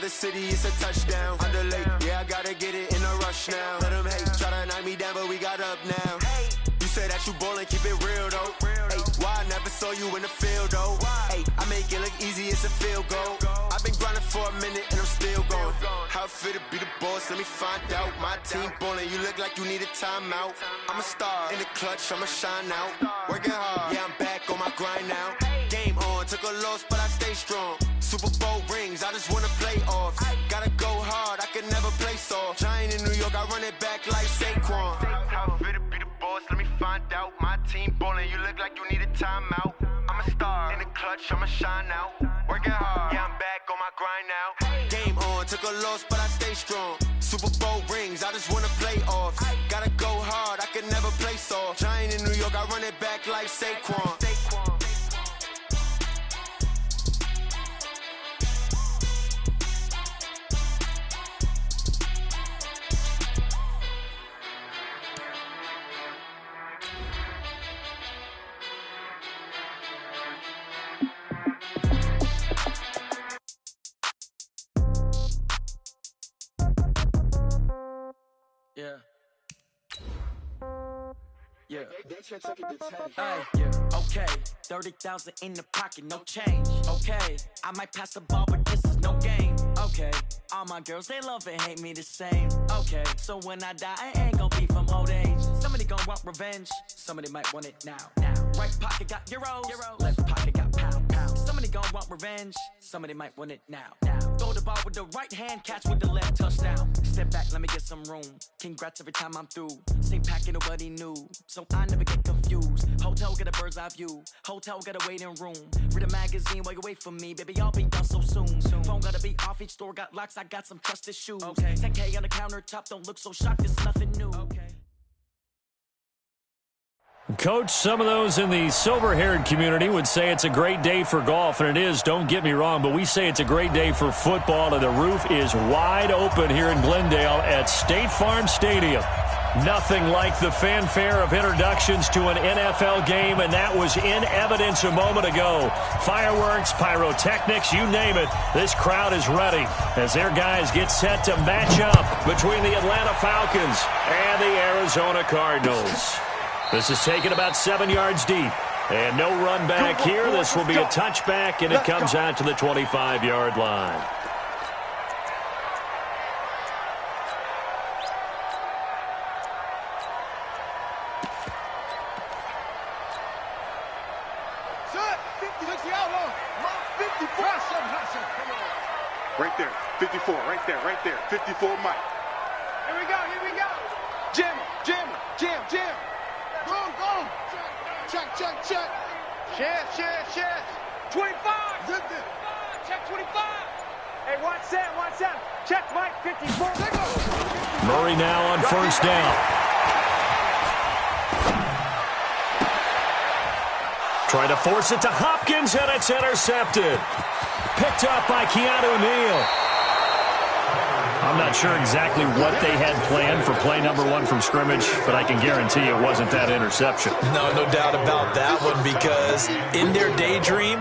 the city, it's a touchdown. Underlay, yeah, I gotta get it in a rush now. Let them hate, try to knock me down, but we got up now. You say that you ballin', keep it real though. Hey, why I never saw you in the field though? Hey, I make it look easy, it's a field goal. I've been grinding for a minute and I'm still going. How it feel to be the boss, let me find out. My team ballin', you look like you need a timeout. I'm a star in the clutch, I'ma shine out. Working hard, yeah, I'm back on my grind now. Game on, took a loss, but I stay strong. Super Bowl rings, I just wanna play off. Gotta go hard, I can never play soft. Giant in New York, I run it back like Saquon. How it feel to be the boss, let me find out. My team ballin', you look like you need a timeout. I'm a star in the clutch, I'ma shine out. Working hard, yeah, I'm back on my grind now. Game on, took a loss, but I stay strong. Super Bowl rings, I just wanna play off. Gotta go hard, I can never play soft. Giant in New York, I run it back like Saquon. Yeah. Yeah. Hey, yeah. Okay. 30,000 in the pocket, no change. Okay. I might pass the ball, but this is no game. Okay. All my girls, they love and hate me the same. Okay. So when I die, I ain't gon' be from old age. Somebody gon' want revenge. Somebody might want it now. Right pocket got euros. Left pocket got pound. Somebody gon' want revenge. Somebody might want it now. Throw the ball with the right hand, catch with the left, touchdown. Step back, let me get some room. Congrats every time I'm through. Same packet, nobody knew, so I never get confused. Hotel get a bird's eye view. Hotel got a waiting room. Read a magazine while you wait for me, baby. I'll be done so soon. Phone gotta be off. Each store got locks. I got some trusted shoes. 10K on the countertop. Don't look so shocked. It's nothing new. Coach, some of those in the silver-haired community would say it's a great day for golf, and it is, don't get me wrong, but we say it's a great day for football, and the roof is wide open here in Glendale at State Farm Stadium. Nothing like the fanfare of introductions to an NFL game, and that was in evidence a moment ago. Fireworks, pyrotechnics, you name it, this crowd is ready as their guys get set to match up between the Atlanta Falcons and the Arizona Cardinals. This is taken about 7 yards deep. And no run back here. This will be a touchback, and it comes out to the 25-yard line. Right there, 54, right there, 54 Mike. Here we go. Jam. Go. Check. Check. 25. Zip it. Check 25. Hey, watch that. Check Mike, 54. Murray now on first down. Trying to force it to Hopkins, and it's intercepted. Picked up by Keanu Neal. I'm not sure exactly what they had planned for play number one from scrimmage, but I can guarantee it wasn't that interception. No doubt about that one, because in their daydream,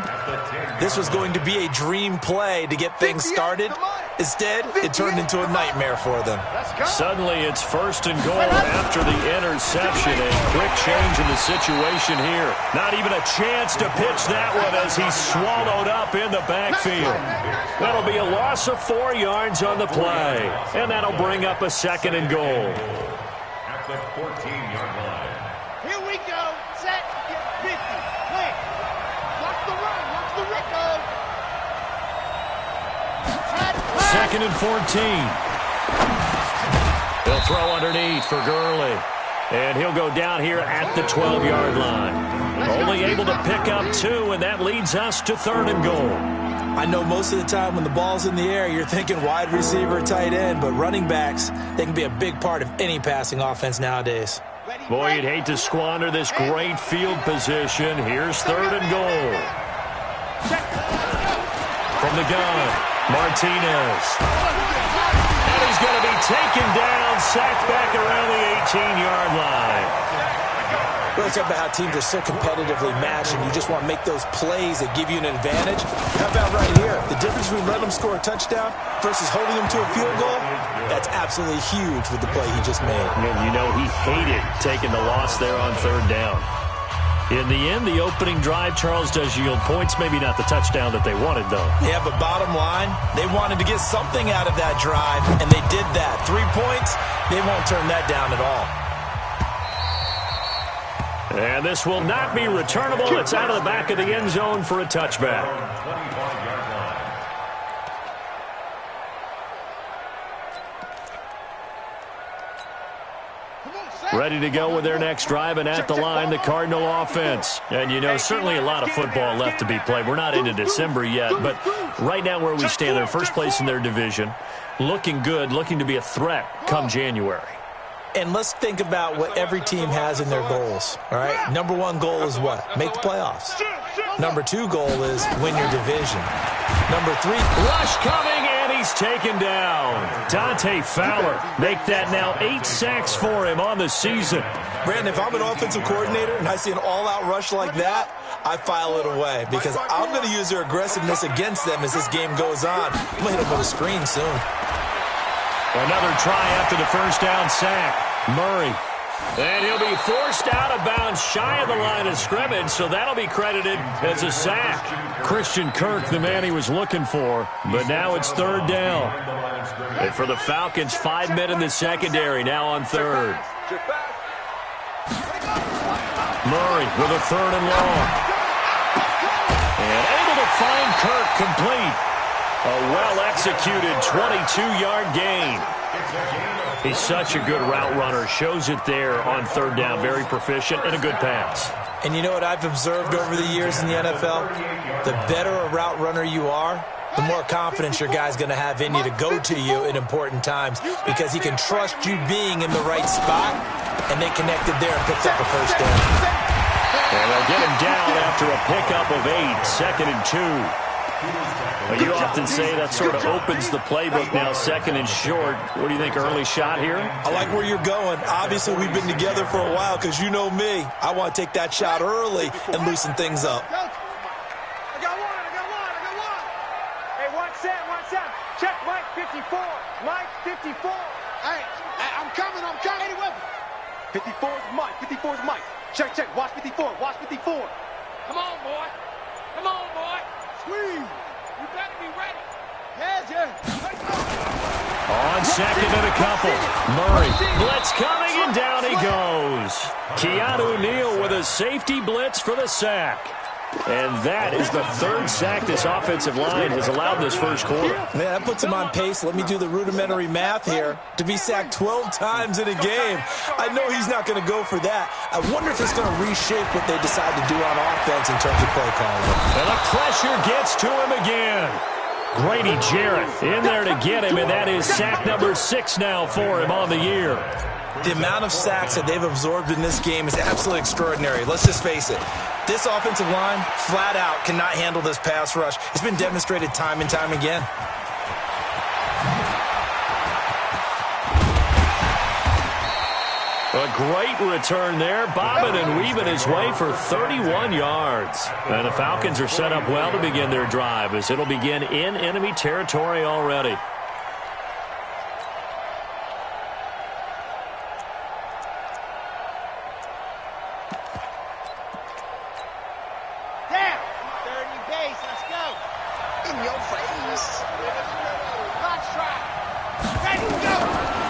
this was going to be a dream play to get things started. Instead, it turned into a nightmare for them. Suddenly, it's first and goal after the interception. A quick change in the situation here. Not even a chance to pitch that one as he's swallowed up in the backfield. That'll be a loss of 4 yards on the play, and that'll bring up a second and goal. At the 14-yard line. Here we go. Set. Get 50. Play. Watch the run. Watch the record. Second and 14. He'll throw underneath for Gurley. And he'll go down here at the 12-yard line. Only able to pick up 2, and that leads us to third and goal. I know most of the time when the ball's in the air, you're thinking wide receiver, tight end, but running backs, they can be a big part of any passing offense nowadays. Boy, you'd hate to squander this great field position. Here's third and goal. From the gun. Martinez. And he's going to be taken down, sacked back around the 18-yard line. Really talk about how teams are so competitively matched and you just want to make those plays that give you an advantage. How about right here? The difference between letting them score a touchdown versus holding them to a field goal, that's absolutely huge with the play he just made. And you know he hated taking the loss there on third down. In the end, the opening drive, Charles, does yield points. Maybe not the touchdown that they wanted, though. Yeah, but bottom line, they wanted to get something out of that drive, and they did that. 3 points, they won't turn that down at all. And this will not be returnable. It's out of the back of the end zone for a touchback. Ready to go with their next drive, and at the line, the Cardinal offense. And, you know, certainly a lot of football left to be played. We're not into December yet, but right now where we stand, they're first place in their division, looking good, looking to be a threat come January. And let's think about what every team has in their goals, all right? Number one goal is what? Make the playoffs. Number two goal is win your division. Number three, rush coming, and he's taken down. Dante Fowler, make that now 8 sacks for him on the season. Brandon, if I'm an offensive coordinator and I see an all-out rush like that, I file it away because I'm going to use their aggressiveness against them as this game goes on. I'm going to hit them with a screen soon. Another try after the first down sack. Murray. And he'll be forced out of bounds shy of the line of scrimmage, so that'll be credited as a sack. Christian Kirk, the man he was looking for, but now it's third down. And for the Falcons, 5 men in the secondary, now on third. Murray with a third and long. And able to find Kirk complete. A well-executed 22-yard gain. He's such a good route runner. Shows it there on third down. Very proficient and a good pass. And you know what I've observed over the years in the NFL? The better a route runner you are, the more confidence your guy's going to have in you to go to you in important times because he can trust you being in the right spot, and they connected there and picked up a first down. And they'll get him down after a pickup of 8, 2nd and 2. Well, you often say that sort of opens the playbook now, 2nd and short. What do you think, early shot here? I like where you're going. Obviously, we've been together for a while because you know me. I want to take that shot early and loosen things up. I got one. Hey, one set. Check Mike 54. Mike 54. Hey, I'm coming. Anyway, 54 is Mike. Check. Watch 54. Come on, boy. Squeeze. You better be ready. Yeah. On 2nd and a couple. Murray. Blitz coming, and down he goes. Keanu Neal with a safety blitz for the sack. And that is the 3rd sack this offensive line has allowed this first quarter. Man, that puts him on pace. Let me do the rudimentary math here. To be sacked 12 times in a game. I know he's not going to go for that. I wonder if it's going to reshape what they decide to do on offense in terms of play calling. And the pressure gets to him again. Grady Jarrett in there to get him, and that is sack number 6 now for him on the year. The amount of sacks that they've absorbed in this game is absolutely extraordinary. Let's just face it. This offensive line, flat out, cannot handle this pass rush. It's been demonstrated time and time again. A great return there, bobbing and weaving his way for 31 yards. And the Falcons are set up well to begin their drive as it'll begin in enemy territory already.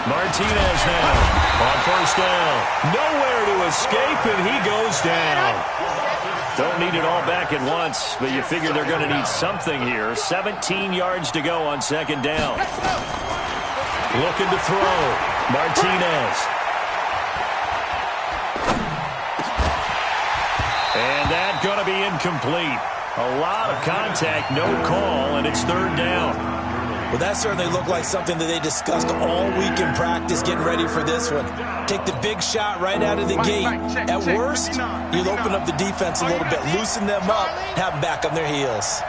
Martinez now on first down. Nowhere to escape, and he goes down. Don't need it all back at once, but you figure they're going to need something here. 17 yards to go on 2nd down. Looking to throw. Martinez. And that's going to be incomplete. A lot of contact, no call, and it's 3rd down. Well, that certainly looked like something that they discussed all week in practice getting ready for this one. Take the big shot right out of the gate. At worst, you'll open up the defense a little bit, loosen them up, have them back on their heels.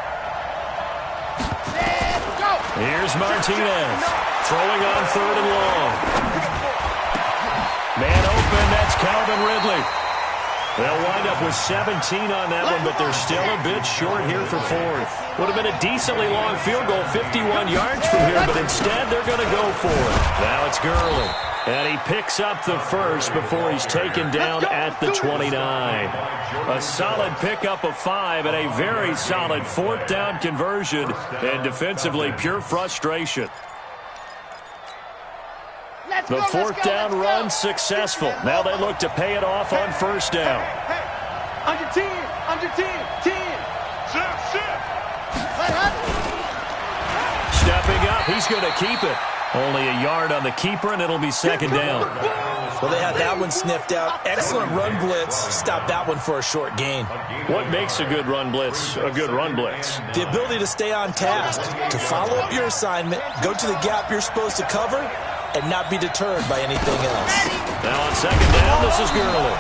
Here's Martinez throwing on 3rd and long. Man open, that's Calvin Ridley. They'll wind up with 17 on that one, but they're still a bit short here for fourth. Would have been a decently long field goal, 51 yards from here, but instead they're going to go for it. Now it's Gurley. And he picks up the first before he's taken down at the 29. A solid pickup of 5 and a very solid 4th down conversion. And defensively, pure frustration. The 4th down run successful. Now they look to pay it off on 1st down. Under 10, under 10, 10. Stepping up, he's going to keep it. Only a yard on the keeper, and it'll be 2nd down. Well, they had that one sniffed out. Excellent run blitz. Stop that one for a short gain. What makes a good run blitz a good run blitz? The ability to stay on task, to follow up your assignment, go to the gap you're supposed to cover, and not be deterred by anything else. Now on 2nd down, this is Gurley.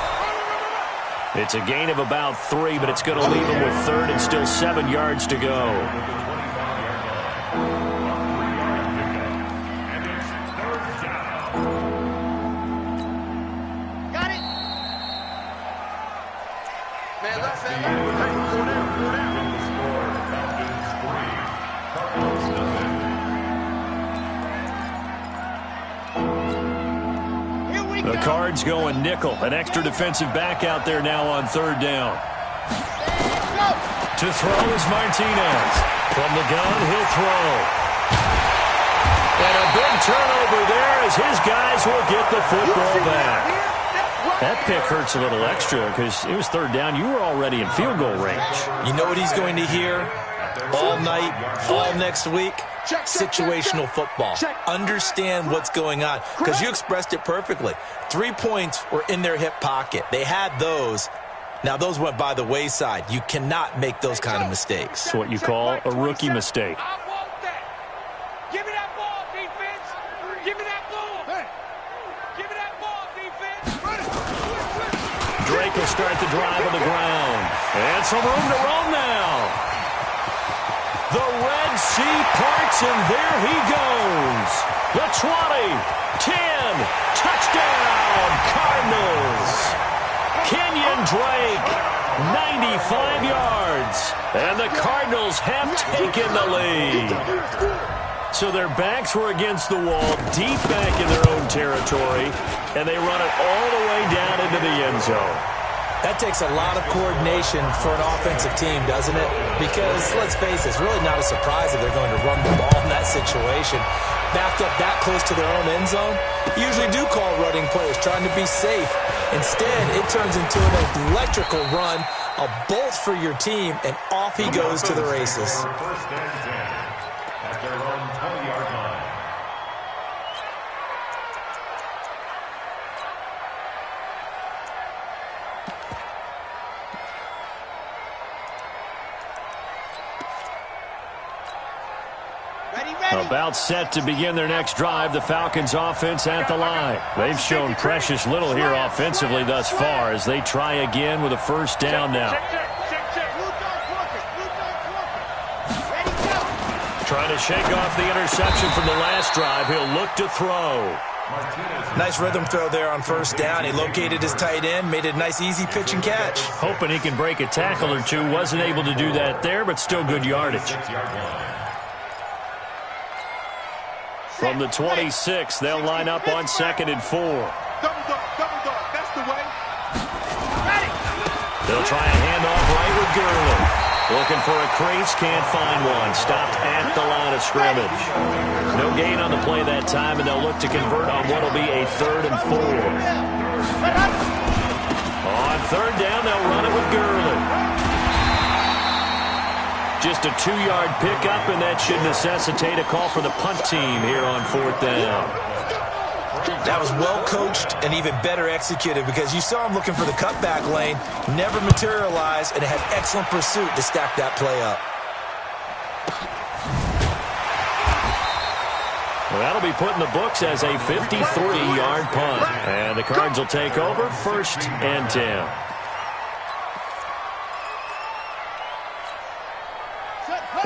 It's a gain of about 3, but it's going to leave him with 3rd and still 7 yards to go. The Cards going nickel. An extra defensive back out there now on 3rd down. To throw is Martinez. From the gun, he'll throw. And a big turnover there as his guys will get the football back. That pick hurts a little extra because it was 3rd down. You were already in field goal range. You know what he's going to hear all night, all next week? Situational football. Understand what's going on, because you expressed it perfectly. 3 points were in their hip pocket. They had those. Now, those went by the wayside. You cannot make those kind of mistakes. It's what you call a rookie mistake. I want that. Give me that ball, defense. Give me that ball. Give me that ball, defense. Drake will start the drive on the ground. And some room to roam now. The Red Sea parts, and there he goes. The 20, 10, touchdown, Cardinals. Kenyon Drake, 95 yards. And the Cardinals have taken the lead. So their backs were against the wall, deep back in their own territory, and they run it all the way down into the end zone. That takes a lot of coordination for an offensive team, doesn't it? Because, let's face it, it's really not a surprise that they're going to run the ball in that situation. Backed up that close to their own end zone, usually do call running plays, trying to be safe. Instead, it turns into an electrical run, a bolt for your team, and off he goes to the races. First and 10 at their own 20-yard line. About set to begin their next drive, the Falcons offense at the line. They've shown precious little here offensively thus far as they try again with a 1st down now. Trying to shake off the interception from the last drive. He'll look to throw. Nice rhythm throw there on 1st down. He located his tight end, made a nice easy pitch and catch. Hoping he can break a tackle or two. Wasn't able to do that there, but still good yardage. From the 26, they'll line up on 2nd and 4. Double dog, that's the way. They'll try a handoff right with Gurley. Looking for a crease, can't find one. Stopped at the line of scrimmage. No gain on the play that time, and they'll look to convert on what will be a 3rd and 4. On 3rd down, they'll run it with Gurley. Just a 2-yard pickup, and that should necessitate a call for the punt team here on 4th down. That was well coached and even better executed because you saw him looking for the cutback lane, never materialized, and had excellent pursuit to stack that play up. Well, that'll be put in the books as a 53-yard punt. And the Cards will take over 1st and 10.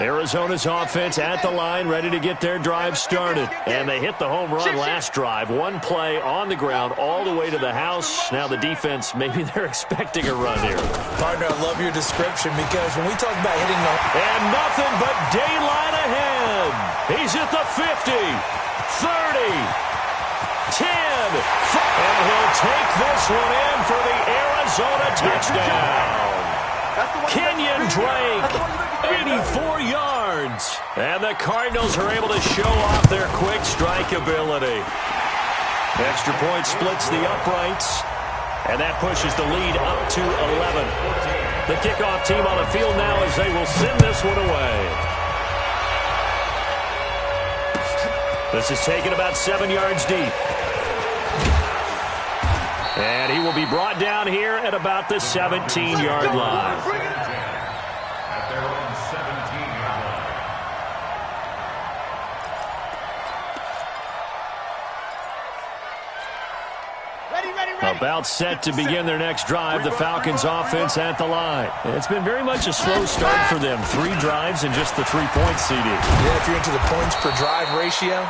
Arizona's offense at the line, ready to get their drive started. And they hit the home run last drive. One play on the ground all the way to the house. Now the defense, maybe they're expecting a run here. Partner, I love your description because when we talk about hitting the... And nothing but daylight ahead. He's at the 50, 30, 10, and he'll take this one in for the Arizona touchdown. Kenyon Drake, 84 yards. And the Cardinals are able to show off their quick strike ability. Extra point splits the uprights, and that pushes the lead up to 11. The kickoff team on the field now as they will send this one away. This is taken about 7 yards deep. And he will be brought down here at about the 17-yard line. At their own 17-yard line. Ready. About set to begin their next drive, the Falcons offense at the line. It's been very much a slow start for them. 3 drives and just the 3 points, CD. Yeah, if you're into the points per drive ratio,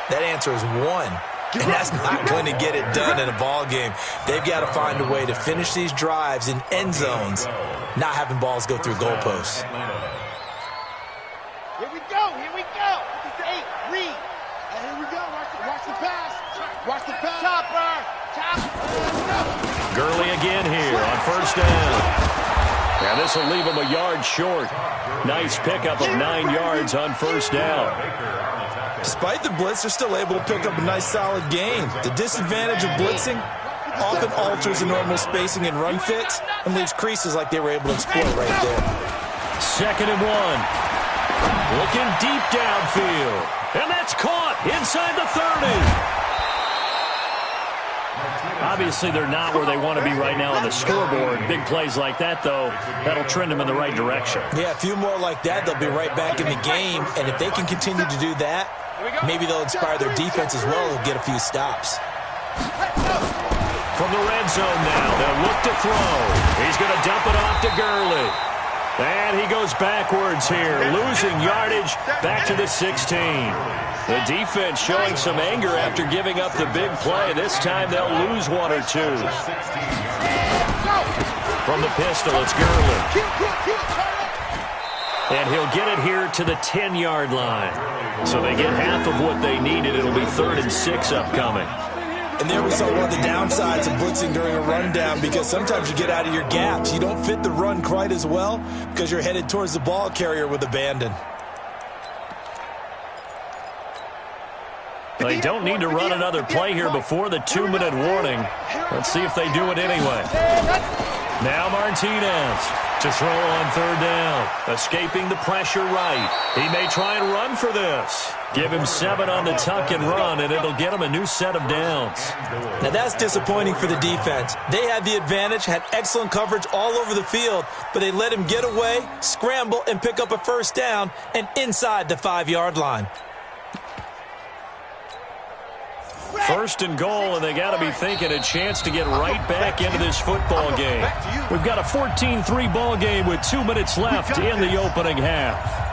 that answer is 1. And that's not going to get it done in a ball game. They've got to find a way to finish these drives in end zones, not having balls go through goalposts. Here we go. Hey, read. And here we go. Watch the pass. Watch the pass. Chopper. Gurley again here on first down. And this will leave him a yard short. Nice pickup of 9 yards on first down. Despite the blitz, they're still able to pick up a nice solid gain. The disadvantage of blitzing often alters the normal spacing and run fits and leaves creases like they were able to exploit right there. 2nd and 1. Looking deep downfield. And that's caught inside the 30. Obviously, they're not where they want to be right now on the scoreboard. Big plays like that, though, that'll trend them in the right direction. Yeah, a few more like that, they'll be right back in the game. And if they can continue to do that, maybe they'll inspire their defense as well and get a few stops. From the red zone now, they'll look to throw. He's going to dump it off to Gurley. And he goes backwards here, losing yardage back to the 16. The defense showing some anger after giving up the big play. This time they'll lose 1 or 2. From the pistol, it's Gurley. And he'll get it here to the 10-yard line. So they get half of what they needed. It'll be 3rd and 6 upcoming. And there we saw one of the downsides of blitzing during a rundown, because sometimes you get out of your gaps. You don't fit the run quite as well because you're headed towards the ball carrier with abandon. They don't need to run another play here before the 2-minute warning. Let's see if they do it anyway. Now Martinez to throw on 3rd down. Escaping the pressure right. He may try and run for this. Give him 7 on the tuck and run, and it'll get him a new set of downs. Now that's disappointing for the defense. They had the advantage, had excellent coverage all over the field, but they let him get away, scramble, and pick up a first down, and inside the 5-yard line. 1st and goal, and they got to be thinking a chance to get right back into this football game. We've got a 14-3 ball game with 2 minutes left in the opening half.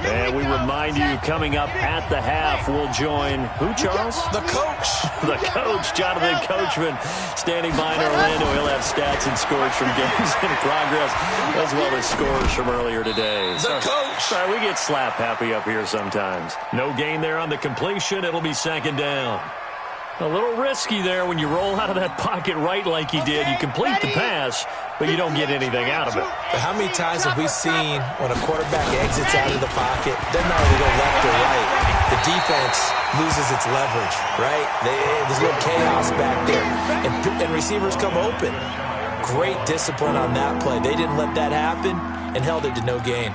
And we remind you, coming up at the half, we'll join who, Charles? The coach. The coach, Jonathan Coachman, standing by in Orlando. He'll have stats and scores from games in progress, as well as scores from earlier today. The coach. Sorry, we get slap happy up here sometimes. No gain there on the completion. It'll be 2nd down. A little risky there when you roll out of that pocket right like he did. You complete the pass, but you don't get anything out of it. But how many times have we seen when a quarterback exits out of the pocket, doesn't matter to go left or right, the defense loses its leverage, right? There's a little chaos back there, and receivers come open. Great discipline on that play. They didn't let that happen and held it to no gain.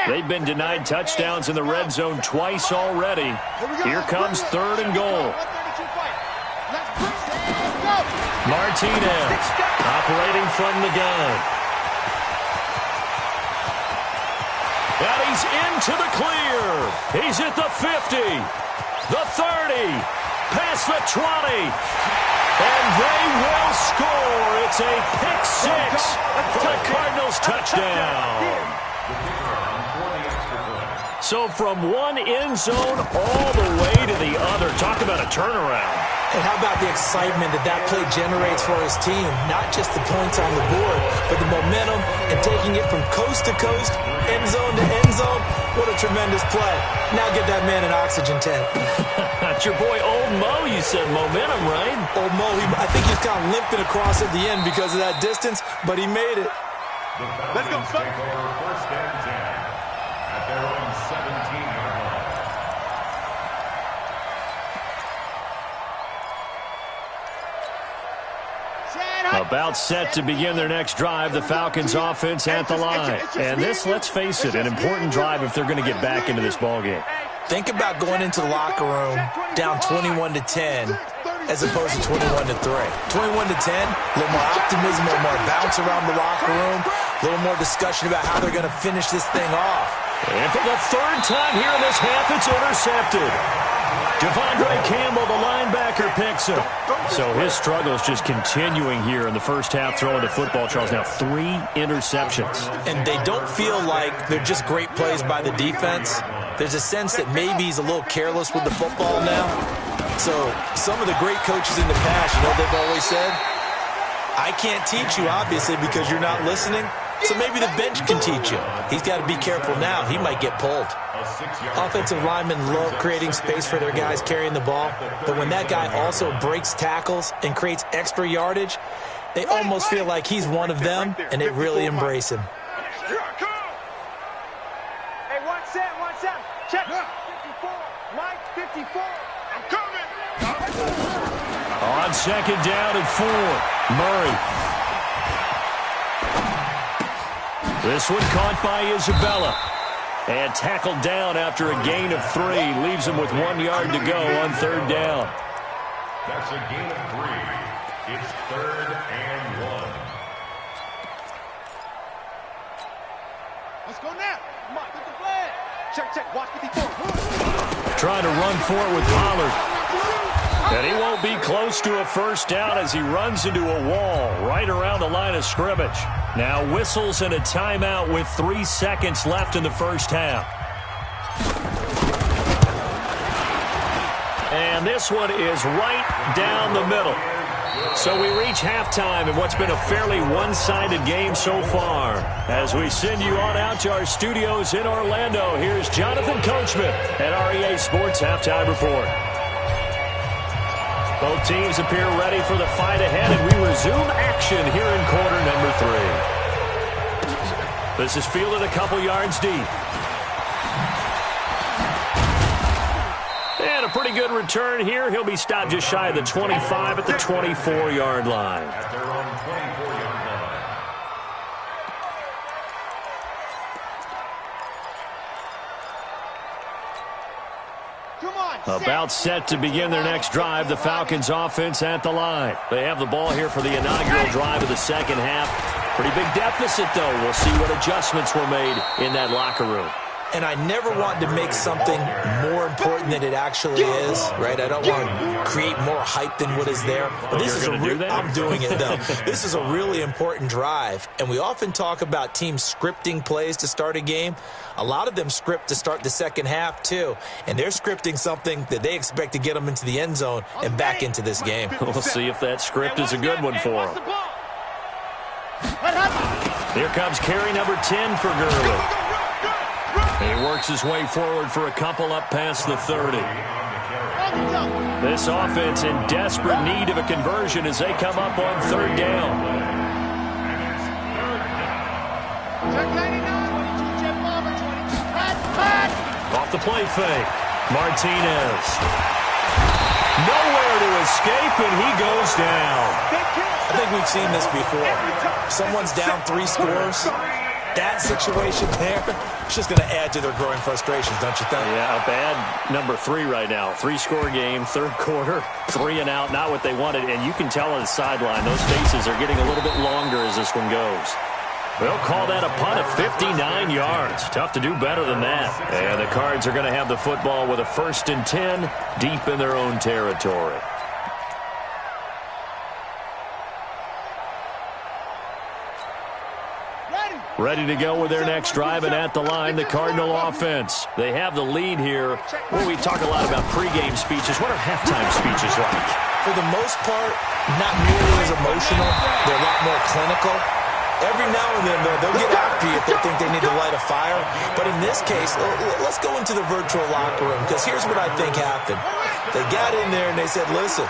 They've been denied touchdowns in the red zone twice already. Here comes 3rd and goal. Martinez operating from the gun. And he's into the clear. He's at the 50, the 30, past the 20. And they will score. It's a pick six for the Cardinals touchdown. So from one end zone all the way to the other. Talk about a turnaround. And how about the excitement that play generates for his team? Not just the points on the board, but the momentum and taking it from coast to coast, end zone to end zone. What a tremendous play. Now get that man an oxygen tent. That's your boy Old Mo. You said momentum, right? Old Mo, I think he's kind of limping across at the end because of that distance, but he made it. Let's go, son. First and 10 at their own 17-yard line. About set to begin their next drive, the Falcons offense at the line. And this, let's face it, an important drive if they're going to get back into this ballgame. Think about going into the locker room down 21-10 as opposed to 21-3. 21-10, a little more optimism, a little more bounce around the locker room, a little more discussion about how they're going to finish this thing off. And for the third time here in this half, it's intercepted. Devondre Campbell, the linebacker, picks him. So his struggle is just continuing here in the first half throwing the football, Charles. Now 3 interceptions. And they don't feel like they're just great plays by the defense. There's a sense that maybe he's a little careless with the football now. So some of the great coaches in the past, you know what they've always said? I can't teach you, obviously, because you're not listening. So maybe the bench can teach you. He's got to be careful now. He might get pulled. Offensive linemen love creating space for their guys carrying the ball. But when that guy also breaks tackles and creates extra yardage, they almost feel like he's one of them, and they really embrace him. Hey, 1 set, 1 set. Check. 54. Mike, 54. I'm coming. On second down and 4, Murray. This one caught by Isabella. And tackled down after a gain of 3. Leaves him with 1 yard to go on third down. That's a gain of 3. It's 3rd and 1. Let's go now. Come on, get the flag. Check, check. Watch 54. Trying to run for it with Pollard. And he won't be close to a first down as he runs into a wall right around the line of scrimmage. Now whistles and a timeout with 3 seconds left in the first half. And this one is right down the middle. So we reach halftime in what's been a fairly one-sided game so far. As we send you on out to our studios in Orlando, here's Jonathan Coachman at REA Sports Halftime Report. Both teams appear ready for the fight ahead, and we resume action here in quarter number 3. This is fielded a couple yards deep. And a pretty good return here. He'll be stopped just shy of the 25 at the 24-yard line. At their own 24-yard line. About set to begin their next drive, the Falcons offense at the line. They have the ball here for the inaugural drive of the second half. Pretty big deficit, though. We'll see what adjustments were made in that locker room. And I never want to make something more important than it actually is, right? I don't want to create more hype than what is there. But this is I'm doing it, though. This is a really important drive. And we often talk about teams scripting plays to start a game. A lot of them script to start the second half, too. And they're scripting something that they expect to get them into the end zone and back into this game. We'll see if that script is a good one for them. Here comes carry number 10 for Gurley. He works his way forward for a couple up past the 30. This offense in desperate need of a conversion as they come up on third down. Off the play fake. Martinez. Nowhere to escape, and he goes down. I think we've seen this before. Someone's down 3 scores. That situation there, it's just going to add to their growing frustrations, don't you think? Yeah, a bad number 3 right now. 3-score game, third quarter, 3 and out, not what they wanted. And you can tell on the sideline, those faces are getting a little bit longer as this one goes. They'll call that a punt of 59 yards. Tough to do better than that. And the Cards are going to have the football with a 1st and 10 deep in their own territory. Ready to go with their next drive, and at the line, the Cardinal offense. They have the lead here. Well, we talk a lot about pregame speeches. What are halftime speeches like? For the most part, not nearly as emotional. They're a lot more clinical. Every now and then, though, they'll get after you if they think they need to light a fire. But in this case, let's go into the virtual locker room, because here's what I think happened. They got in there and they said, listen,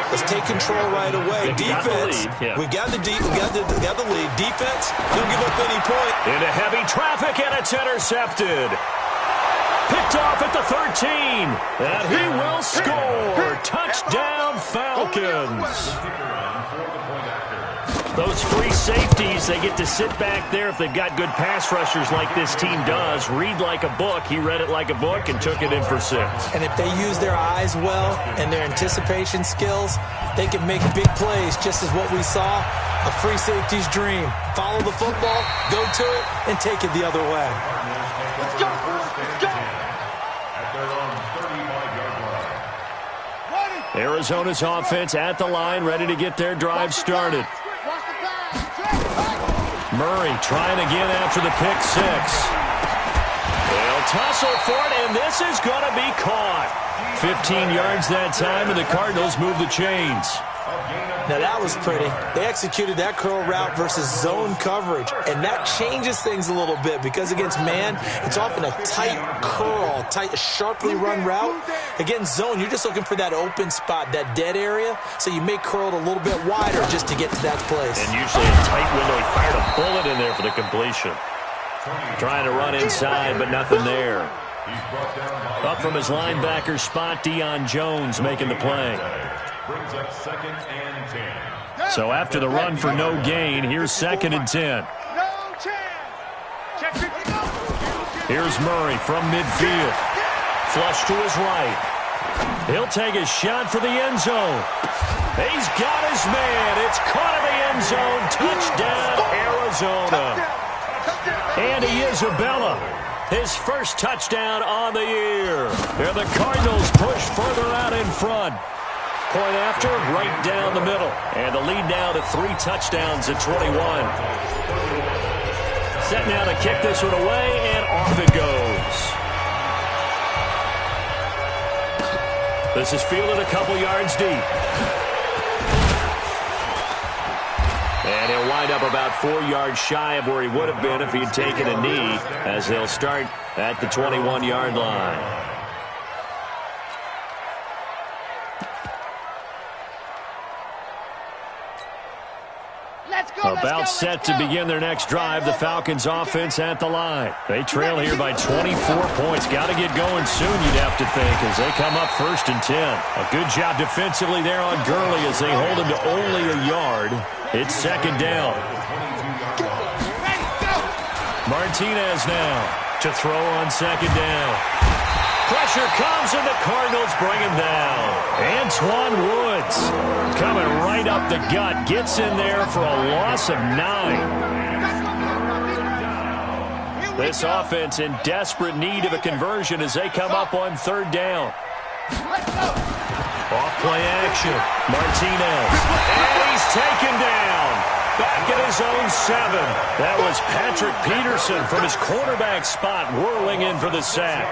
let's take control right away. Defense, we got the lead. Defense, don't give up any point. Into heavy traffic, and it's intercepted. Picked off at the 13. And he will score. Touchdown, Falcons. Those free safeties, they get to sit back there if they've got good pass rushers like this team does. Read like a book. He read it like a book and took it in for 6. And if they use their eyes well and their anticipation skills, they can make big plays, just as what we saw, a free safety's dream. Follow the football, go to it, and take it the other way. Let's go! Let's go! At their own 35-yard line. Arizona's offense at the line, ready to get their drive started. Murray trying again after the pick 6. They'll tussle for it, and this is going to be caught. 15 yards that time, and the Cardinals move the chains. Now, that was pretty. They executed that curl route versus zone coverage, and that changes things a little bit because against man, it's often a tight curl, sharply run route. Against zone, you're just looking for that open spot, that dead area, so you may curl it a little bit wider just to get to that place. And usually a tight window. He fired a bullet in there for the completion. Trying to run inside, but nothing there. Up from his linebacker spot, Deion Jones making the play. Brings up 2nd and 10. So after the run for no gain, here's 2nd and 10. No chance! Check it. Here's Murray from midfield. Flush to his right. He'll take a shot for the end zone. He's got his man. It's caught in the end zone. Touchdown, Arizona. Andy Isabella, his first touchdown on the year. And the Cardinals push further out in front. Point after, right down the middle. And the lead now to 3 touchdowns at 21. Set now to kick this one away, and off it goes. This is fielded a couple yards deep. And he'll wind up about 4 yards shy of where he would have been if he had taken a knee, as they'll start at the 21-yard line. About set to begin their next drive, the Falcons offense at the line. They trail here by 24 points. Got to get going soon, you'd have to think, as they come up 1st and 10. A good job defensively there on Gurley as they hold him to only a yard. It's 2nd down. Martinez now to throw on 2nd down. Pressure comes, and the Cardinals bring him down. Antoine Woods coming right up the gut. Gets in there for a loss of 9. This offense in desperate need of a conversion as they come up on 3rd down. Off play action. Martinez. And he's taken down. Back at his own 7. That was Patrick Peterson from his quarterback spot whirling in for the sack.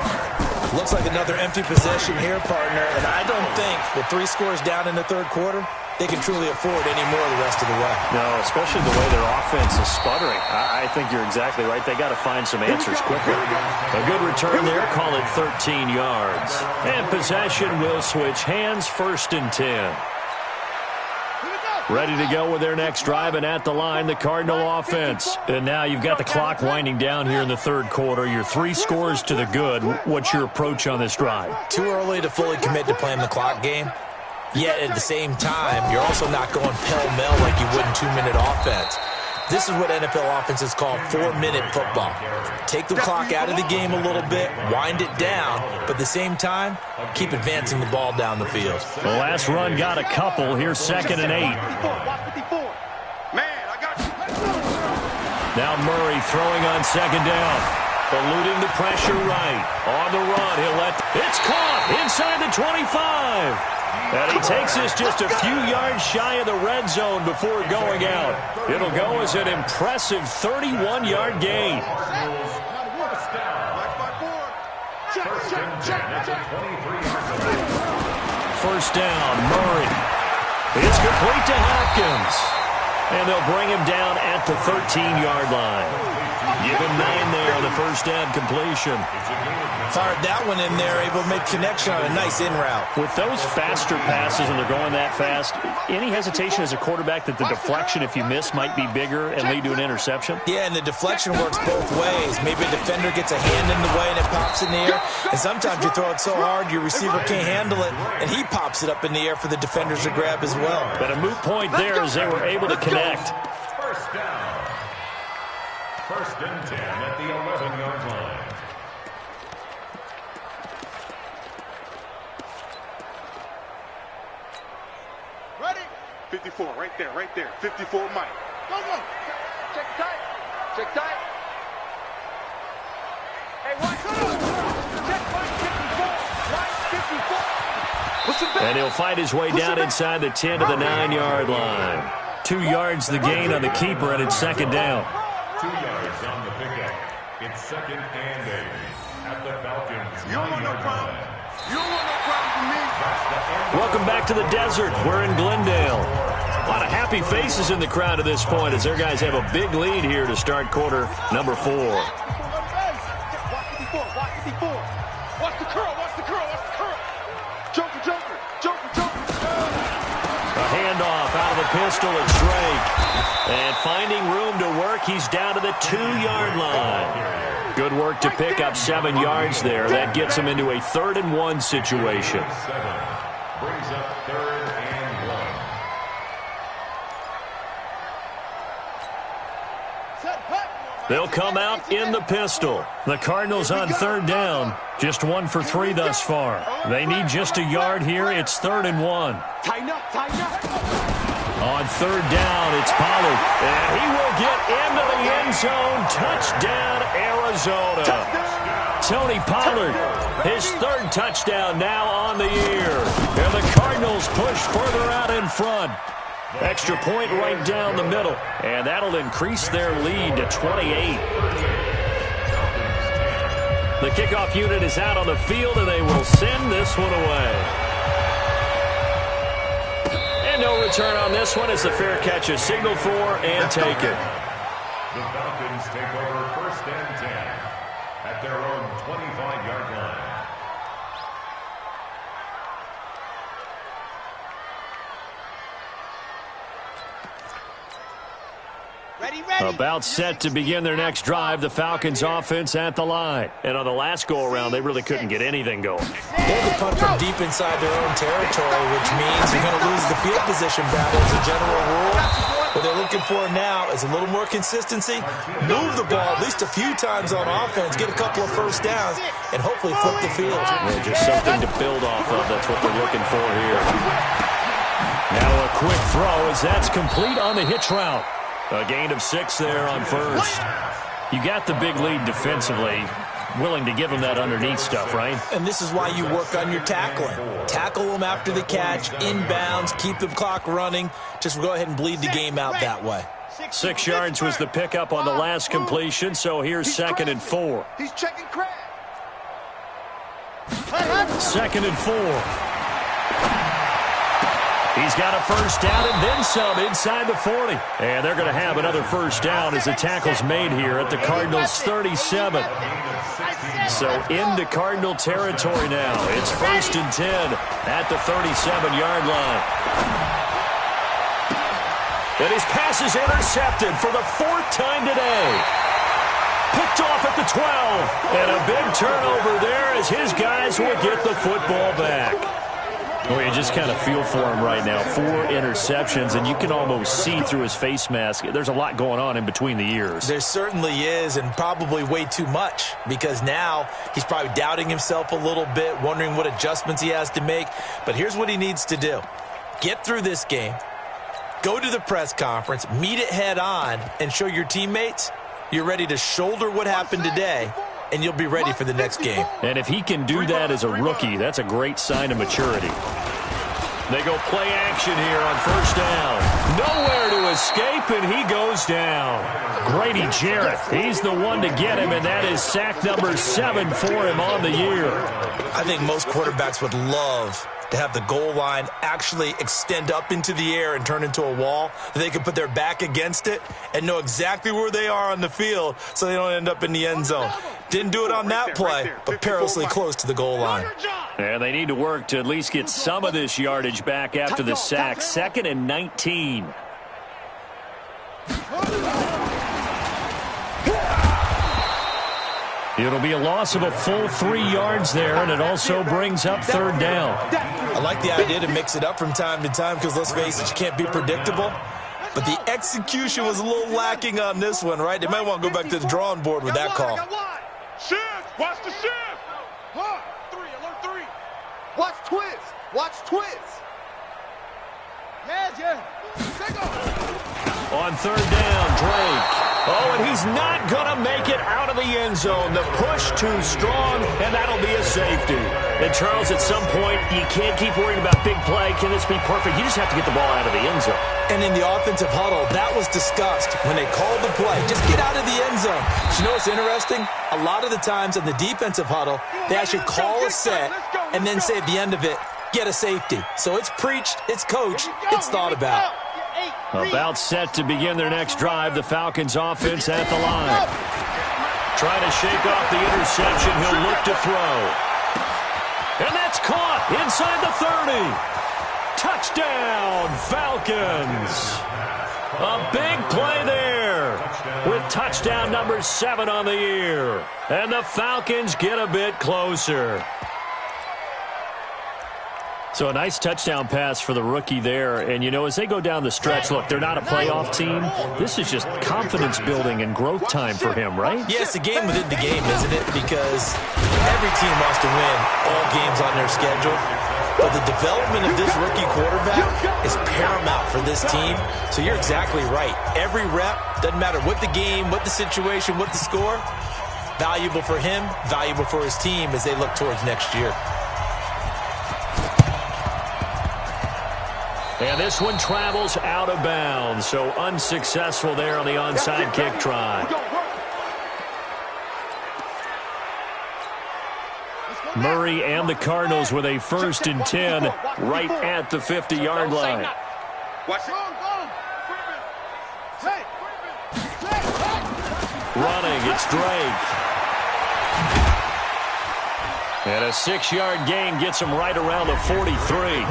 Looks like another empty possession here, partner, and I don't think with 3 scores down in the 3rd quarter, they can truly afford any more the rest of the way. No, especially the way their offense is sputtering. I think you're exactly right. They got to find some answers quickly. A good return there, call it 13 yards. And possession will switch hands, 1st and 10. Ready to go with their next drive, and at the line, the Cardinal offense. And now you've got the clock winding down here in the 3rd quarter. You're 3 scores to the good. What's your approach on this drive? Too early to fully commit to playing the clock game. Yet at the same time, you're also not going pell-mell like you would in 2-minute offense. This is what NFL offenses call 4-minute football. Take the clock out of the game a little bit, wind it down, but at the same time, keep advancing the ball down the field. The last run got a couple. Here's 2nd and 8. Now Murray throwing on second down. Eluding the pressure right. On the run, it's caught inside the 25. And he takes this just a few yards shy of the red zone before going out. It'll go as an impressive 31-yard gain. First down, Murray. It's complete to Hopkins. And they'll bring him down at the 13-yard line. Give him 9 there on the first down completion. Fired that one in there, able to make connection on a nice in route. With those faster passes and they're going that fast, any hesitation as a quarterback that the deflection, if you miss, might be bigger and lead to an interception? Yeah, and the deflection works both ways. Maybe a defender gets a hand in the way and it pops in the air. And sometimes you throw it so hard your receiver can't handle it, and he pops it up in the air for the defenders to grab as well. But a moot point there as they were able to connect. First down. First and 10 at the 11-yard line. Ready? 54, right there, 54, Mike. Go. Check tight. Hey, watch it. Check Mike 54. And he'll fight his way down inside the 10 to the 9-yard line. 2 yards the gain on the keeper, and it's second down. 2 yards on the pickup. It's second and 8 at the Falcons' 9-yard line. You don't want no problem with me. Welcome back to the desert. We're in Glendale. A lot of happy faces in the crowd at this point as their guys have a big lead here to start quarter number 4. Watch 54. Watch the curl. Joker. A handoff out of the pistol. It's Drake. And finding room to work, he's down to the 2-yard line. Good work to pick up 7 yards there. That gets him into a 3rd and 1 situation. 7 brings up 3rd and 1. They'll come out in the pistol. The Cardinals on 3rd down. Just 1 for 3 thus far. They need just a yard here. It's 3rd and 1. Tighten up. On 3rd down, it's Pollard. And he will get into the end zone. Touchdown, Arizona. Tony Pollard, his 3rd touchdown now on the year. And the Cardinals push further out in front. Extra point right down the middle. And that'll increase their lead to 28. The kickoff unit is out on the field, and they will send this one away. And no return on this one as the fair catch is signaled for and taken. The Falcons take over 1st and 10 at their own 25-yard line. About set to begin their next drive, the Falcons offense at the line. And on the last go-around, they really couldn't get anything going. They had to punt from deep inside their own territory, which means you're going to lose the field position battle as a general rule. What they're looking for now is a little more consistency, move the ball at least a few times on offense, get a couple of first downs, and hopefully flip the field. Yeah, just something to build off of. That's what they're looking for here. Now a quick throw as that's complete on the hitch route. A gain of 6 there on first. You got the big lead defensively. Willing to give them that underneath stuff, right? And this is why you work on your tackling. Tackle them after the catch, inbounds, keep the clock running. Just go ahead and bleed the game out that way. 6 yards was the pickup on the last completion, so here's 2nd and 4. He's checking Craig. 2nd and 4. He's got a first down and then some inside the 40. And they're going to have another first down as the tackle's made here at the Cardinals' 37. So into Cardinal territory now. It's 1st and 10 at the 37-yard line. And his pass is intercepted for the 4th time today. Picked off at the 12. And a big turnover there as his guys will get the football back. Well, you just kind of feel for him right now. 4 interceptions, and you can almost see through his face mask. There's a lot going on in between the ears. There certainly is, and probably way too much, because now he's probably doubting himself a little bit, wondering what adjustments he has to make. But here's what he needs to do. Get through this game, go to the press conference, meet it head on, and show your teammates You're ready to shoulder what happened today, and you'll be ready for the next game. And if he can do that as a rookie, that's a great sign of maturity. They go play action here on first down. Nowhere to escape, and he goes down. Grady Jarrett, he's the one to get him, and that is sack number 7 for him on the year. I think most quarterbacks would love to have the goal line actually extend up into the air and turn into a wall. They can put their back against it and know exactly where they are on the field so they don't end up in the end zone. Didn't do it on that play, but perilously close to the goal line. And they need to work to at least get some of this yardage back after the sack. 2nd and 19. It'll be a loss of a full 3 yards there, and it also brings up 3rd down. I like the idea to mix it up from time to time because, let's face it, you can't be predictable. But the execution was a little lacking on this one, right? They might want to go back to the drawing board with that call. Shift! Watch the shift! 3, alert 3. Watch twist! Watch twist! Yeah. On 3rd down, Drake. Oh, and he's not going to make it out of the end zone. The push too strong, and that'll be a safety. And, Charles, at some point, you can't keep worrying about big play. Can this be perfect? You just have to get the ball out of the end zone. And in the offensive huddle, that was discussed when they called the play. Just get out of the end zone. But you know what's interesting? A lot of the times in the defensive huddle, they actually call a set and then say at the end of it, get a safety. So it's preached, it's coached, it's thought about. About set to begin their next drive, the Falcons offense at the line. Trying to shake off the interception, he'll look to throw. And that's caught inside the 30. Touchdown, Falcons. A big play there with touchdown number 7 on the year. And the Falcons get a bit closer. So a nice touchdown pass for the rookie there. And, you know, as they go down the stretch, look, they're not a playoff team. This is just confidence building and growth time for him, right? Yeah, it's a game within the game, isn't it? Because every team wants to win all games on their schedule. But the development of this rookie quarterback is paramount for this team. So you're exactly right. Every rep, doesn't matter what the game, what the situation, what the score, valuable for him, valuable for his team as they look towards next year. And this one travels out of bounds, so unsuccessful there on the onside kick try. Murray and the Cardinals with a 1st and 10 right at the 50-yard line. Running, it's Drake. And a 6-yard gain gets him right around the 43.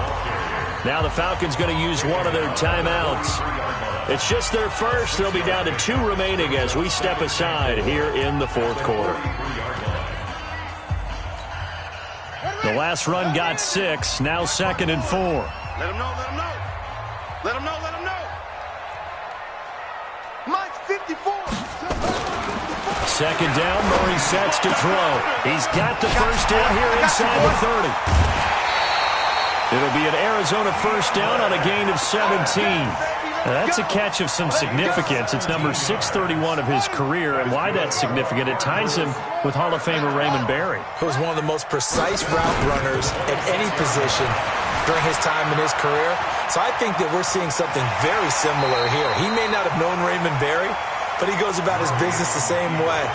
Now the Falcons going to use one of their timeouts. It's just their first. They'll be down to 2 remaining as we step aside here in the 4th quarter. The last run got 6. Now 2nd and 4. Let him know. Let him know. Mike 54. 2nd down. Murray sets to throw. He's got the first down here inside the 30. It'll be an Arizona first down on a gain of 17. Now that's a catch of some significance. It's number 631 of his career, and why that's significant, it ties him with Hall of Famer Raymond Berry. He was one of the most precise route runners at any position during his time in his career. So I think that we're seeing something very similar here. He may not have known Raymond Berry, but he goes about his business the same way.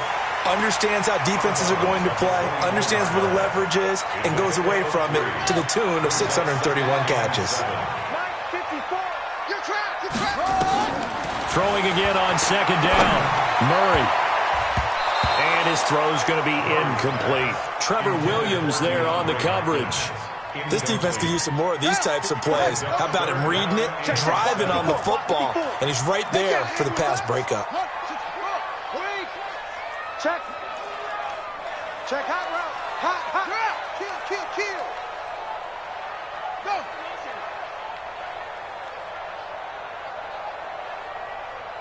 Understands how defenses are going to play, understands where the leverage is, and goes away from it to the tune of 631 catches. Throwing again on 2nd down. Murray. And his throw's going to be incomplete. Trevor Williams there on the coverage. This defense could use some more of these types of plays. How about him reading it, driving on the football, and he's right there for the pass breakup. Check hot route. Hot. Kill. Go.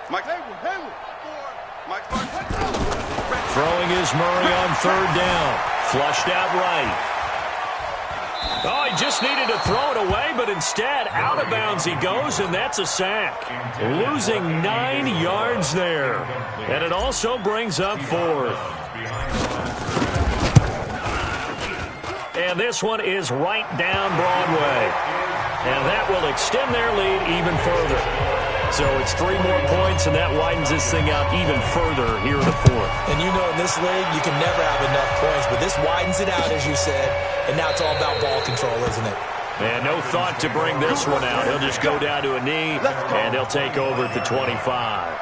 Mike Hayward. Mike. Throwing is Murray on 3rd down. Flushed out right. Oh, he just needed to throw it away, but instead, out of bounds he goes, and that's a sack. Losing 9 yards there. And it also brings up 4th. And this one is right down Broadway. And that will extend their lead even further. So it's 3 more points, and that widens this thing out even further here in the 4th. And you know in this league, you can never have enough points, but this widens it out, as you said, and now it's all about ball control, isn't it? And no thought to bring this one out. He'll just go down to a knee, and they'll take over at the 25.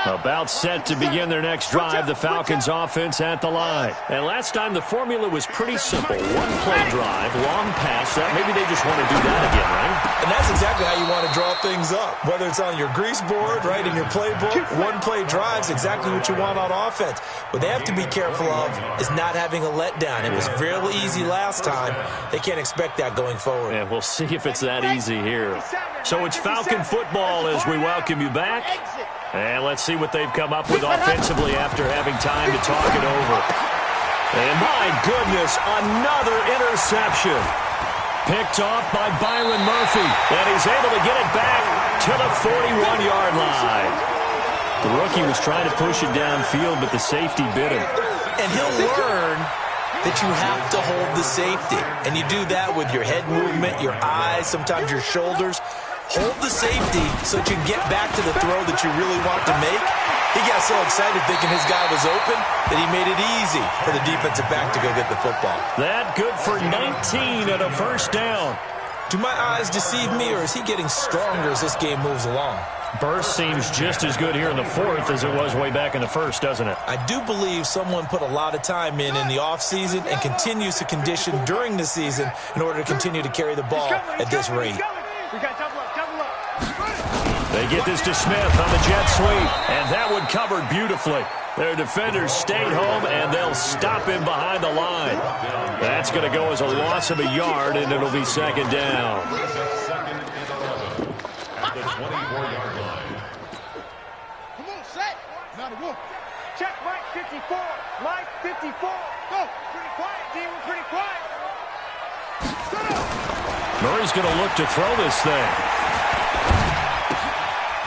About set to begin their next drive, the Falcons offense at the line. And last time the formula was pretty simple. 1-play drive, long pass. Maybe they just want to do that again, right? And that's exactly how you want to draw things up. Whether it's on your grease board, right, in your playbook, 1-play drive is exactly what you want on offense. What they have to be careful of is not having a letdown. It was real easy last time. They can't expect that going forward. And we'll see if it's that easy here. So it's Falcon football as we welcome you back. And let's see what they've come up with offensively after having time to talk it over. And my goodness, another interception. Picked off by Byron Murphy. And he's able to get it back to the 41-yard line. The rookie was trying to push it downfield, but the safety bit him. And he'll learn that you have to hold the safety. And you do that with your head movement, your eyes, sometimes your shoulders. Hold the safety so that you can get back to the throw that you really want to make. He got so excited thinking his guy was open that he made it easy for the defensive back to go get the football. That good for 19 and a first down. Do my eyes deceive me, or is he getting stronger as this game moves along? Burst seems just as good here in the 4th as it was way back in the 1st, doesn't it? I do believe someone put a lot of time in the offseason and continues to condition during the season in order to continue to carry the ball at this rate. They get this to Smith on the jet sweep, and that one covered beautifully. Their defenders stayed home, and they'll stop him behind the line. That's going to go as a loss of a yard, and it'll be second down. Second and 11 at the 24-yard line. Come on, set. Now the wolf. Check Mike 54. Mike 54. Go. Pretty quiet, D. We're pretty quiet. Murray's going to look to throw this thing.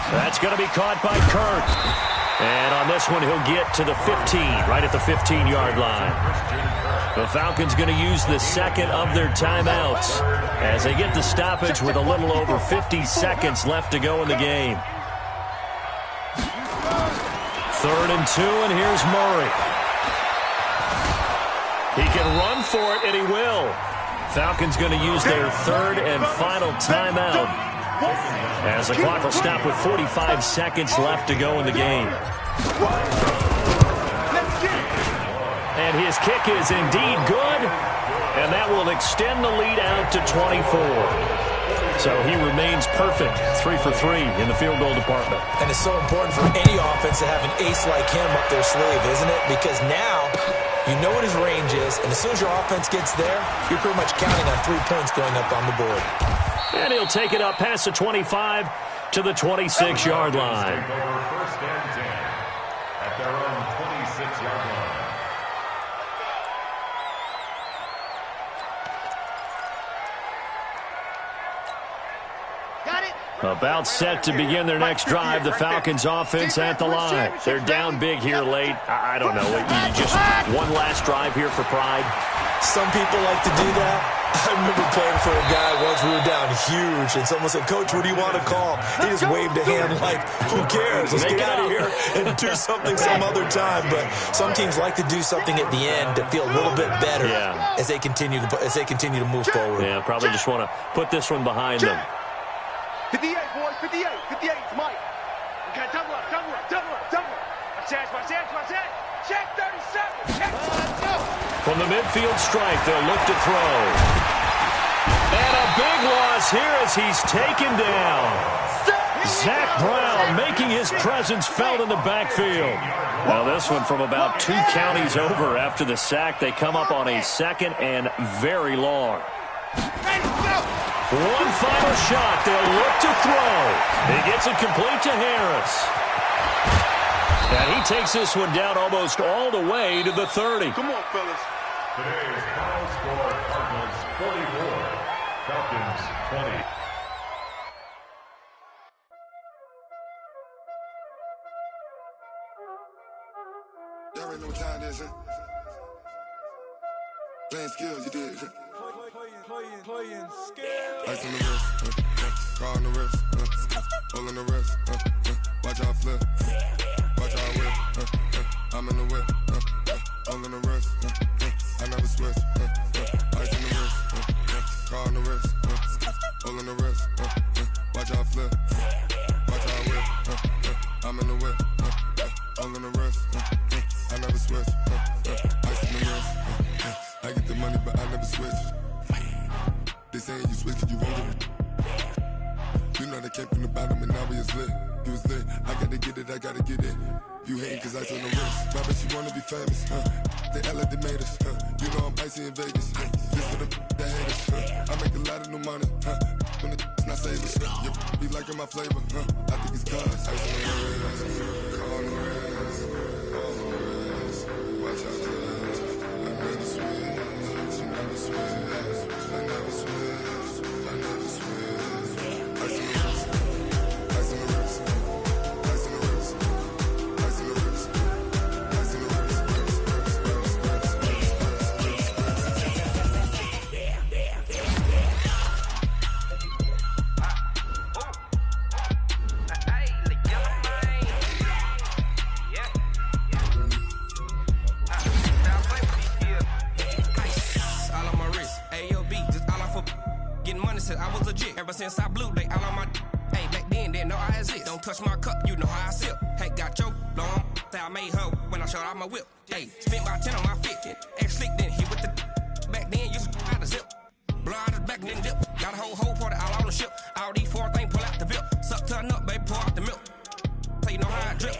That's going to be caught by Kirk. And on this one, he'll get to the 15, right at the 15-yard line. The Falcons going to use the second of their timeouts as they get the stoppage with a little over 50 seconds left to go in the game. 3rd and 2, and here's Murray. He can run for it, and he will. Falcons going to use their 3rd and final timeout as the clock will stop with 45 seconds left to go in the game. And his kick is indeed good, and that will extend the lead out to 24. So he remains perfect, 3 for 3 in the field goal department. And it's so important for any offense to have an ace like him up their sleeve, isn't it? Because now you know what his range is, and as soon as your offense gets there, you're pretty much counting on 3 points going up on the board. And he'll take it up past the 25 to the 26-yard line. First and 10 at their own 26-yard line. About set to begin their next drive, the Falcons offense at the line. They're down big here late. I don't know. You just one last drive here for pride. Some people like to do that. I remember playing for a guy once. We were down huge, and someone said, "Coach, what do you want to call?" He just waved a hand like, "Who cares? Let's get out of here and do something some other time." But some teams like to do something at the end to feel a little bit better as they continue to move forward. Yeah, probably just want to put this one behind them. 58, boys, 58. 58, it's Mike. Okay, double up. Watch that. Check 37. Check. Let's go. From the midfield strike, they'll look to throw. And a big loss here as he's taken down. Zach Brown making his presence felt in the backfield. Now this one from about 2 counties over after the sack. They come up on a 2nd and very long. Ready, go. One final shot. They'll look to throw. He gets it complete to Harris. And he takes this one down almost all the way to the 30. Come on, fellas. Today's final score, Cardinals 44, Falcons 20. Y'all already know what time it is, huh? Playing skills, you did, huh? Playing skills. Ice on the wrist, car on the wrist, hole in the wrist, watch out flip, watch out whip, I'm in the whip, hole in the wrist, I never switch, ice on the wrist, car on the wrist, hole in the wrist, watch out flip, watch out whip, I'm in the whip, hole in the wrist, I never switch, ice on the wrist, I get the money but I never switch. They saying you switch cause you won't get it. You know they came from the bottom and now we is lit. You was lit, I gotta get it, I gotta get it. You hating cause ice on the wrist. I bet you wanna be famous, They LA they made us, You know I'm icy in Vegas, This for the haters, I make a lot of new money, When it's not savers, You be liking my flavor, I think it's cause ice on the wrist, car on the wrist, all on the wrist. Watch out for this, I never switch, you never switch. I never switch, I never switch. Ice on the wrist, ice on the wrist, ice on the wrist, ice on the wrist, ice on the wrist, all on my wrist, AOB, just all off of getting money since I was legit. Ever since I blew, they all on my hey, back then, didn't know I exist. Don't touch my cup, you know how I sip. Hey, got your long, say I made her when I showed out my whip. Hey, spent about 10 on my fit, ex slick, then hit with the back then, used to out the zip. Blow out his back and then dip. Got a whole party all on the ship. All these four things pull out the VIP. Suck to a nut, baby, pour out the milk. So you know how I drip.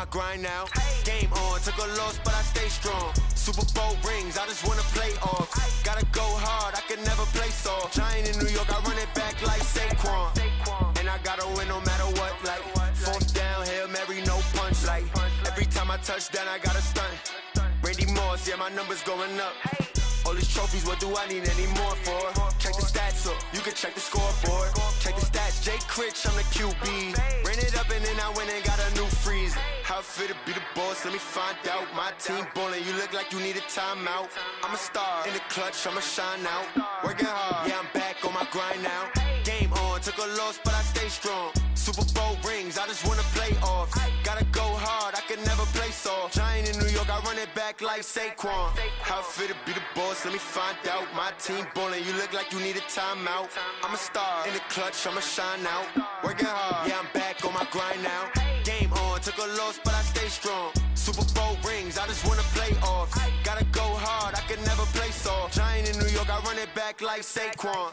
Grind now, game on, took a loss but I stay strong. Super Bowl rings, I just wanna play off. Gotta go hard, I can never play soft. Giant in New York, I run it back like Saquon. And I gotta win no matter what, like fourth down, Hail Mary, no punch. Like every time I touch down, I gotta stunt. Randy Moss, yeah, my numbers going up. All these trophies, what do I need any more for? Check the stats up, you can check the scoreboard. Check the stats, Jay Critch, I'm the QB. Ran it up and then I went and got a new freeze. How it feel to be the boss, let me find out. My team ballin', you look like you need a timeout. I'm a star, in the clutch, I'ma shine out. Working hard, yeah, I'm back on my grind now. Game on, took a loss, but I stay strong. Super Bowl rings, I just wanna play off. Gotta go hard, I can never play soft. Giant in New York, I run it back like Saquon. How it feel to be the boss, let me find out. My team ballin', you look like you need a timeout. I'm a star, in the clutch, I'ma shine out. Working hard, yeah, I'm back on my grind now. Game on, took a loss, but I stay strong. Super Bowl rings, I just wanna play off. Gotta go hard, I can never play soft. Giant in New York, I run it back like Saquon.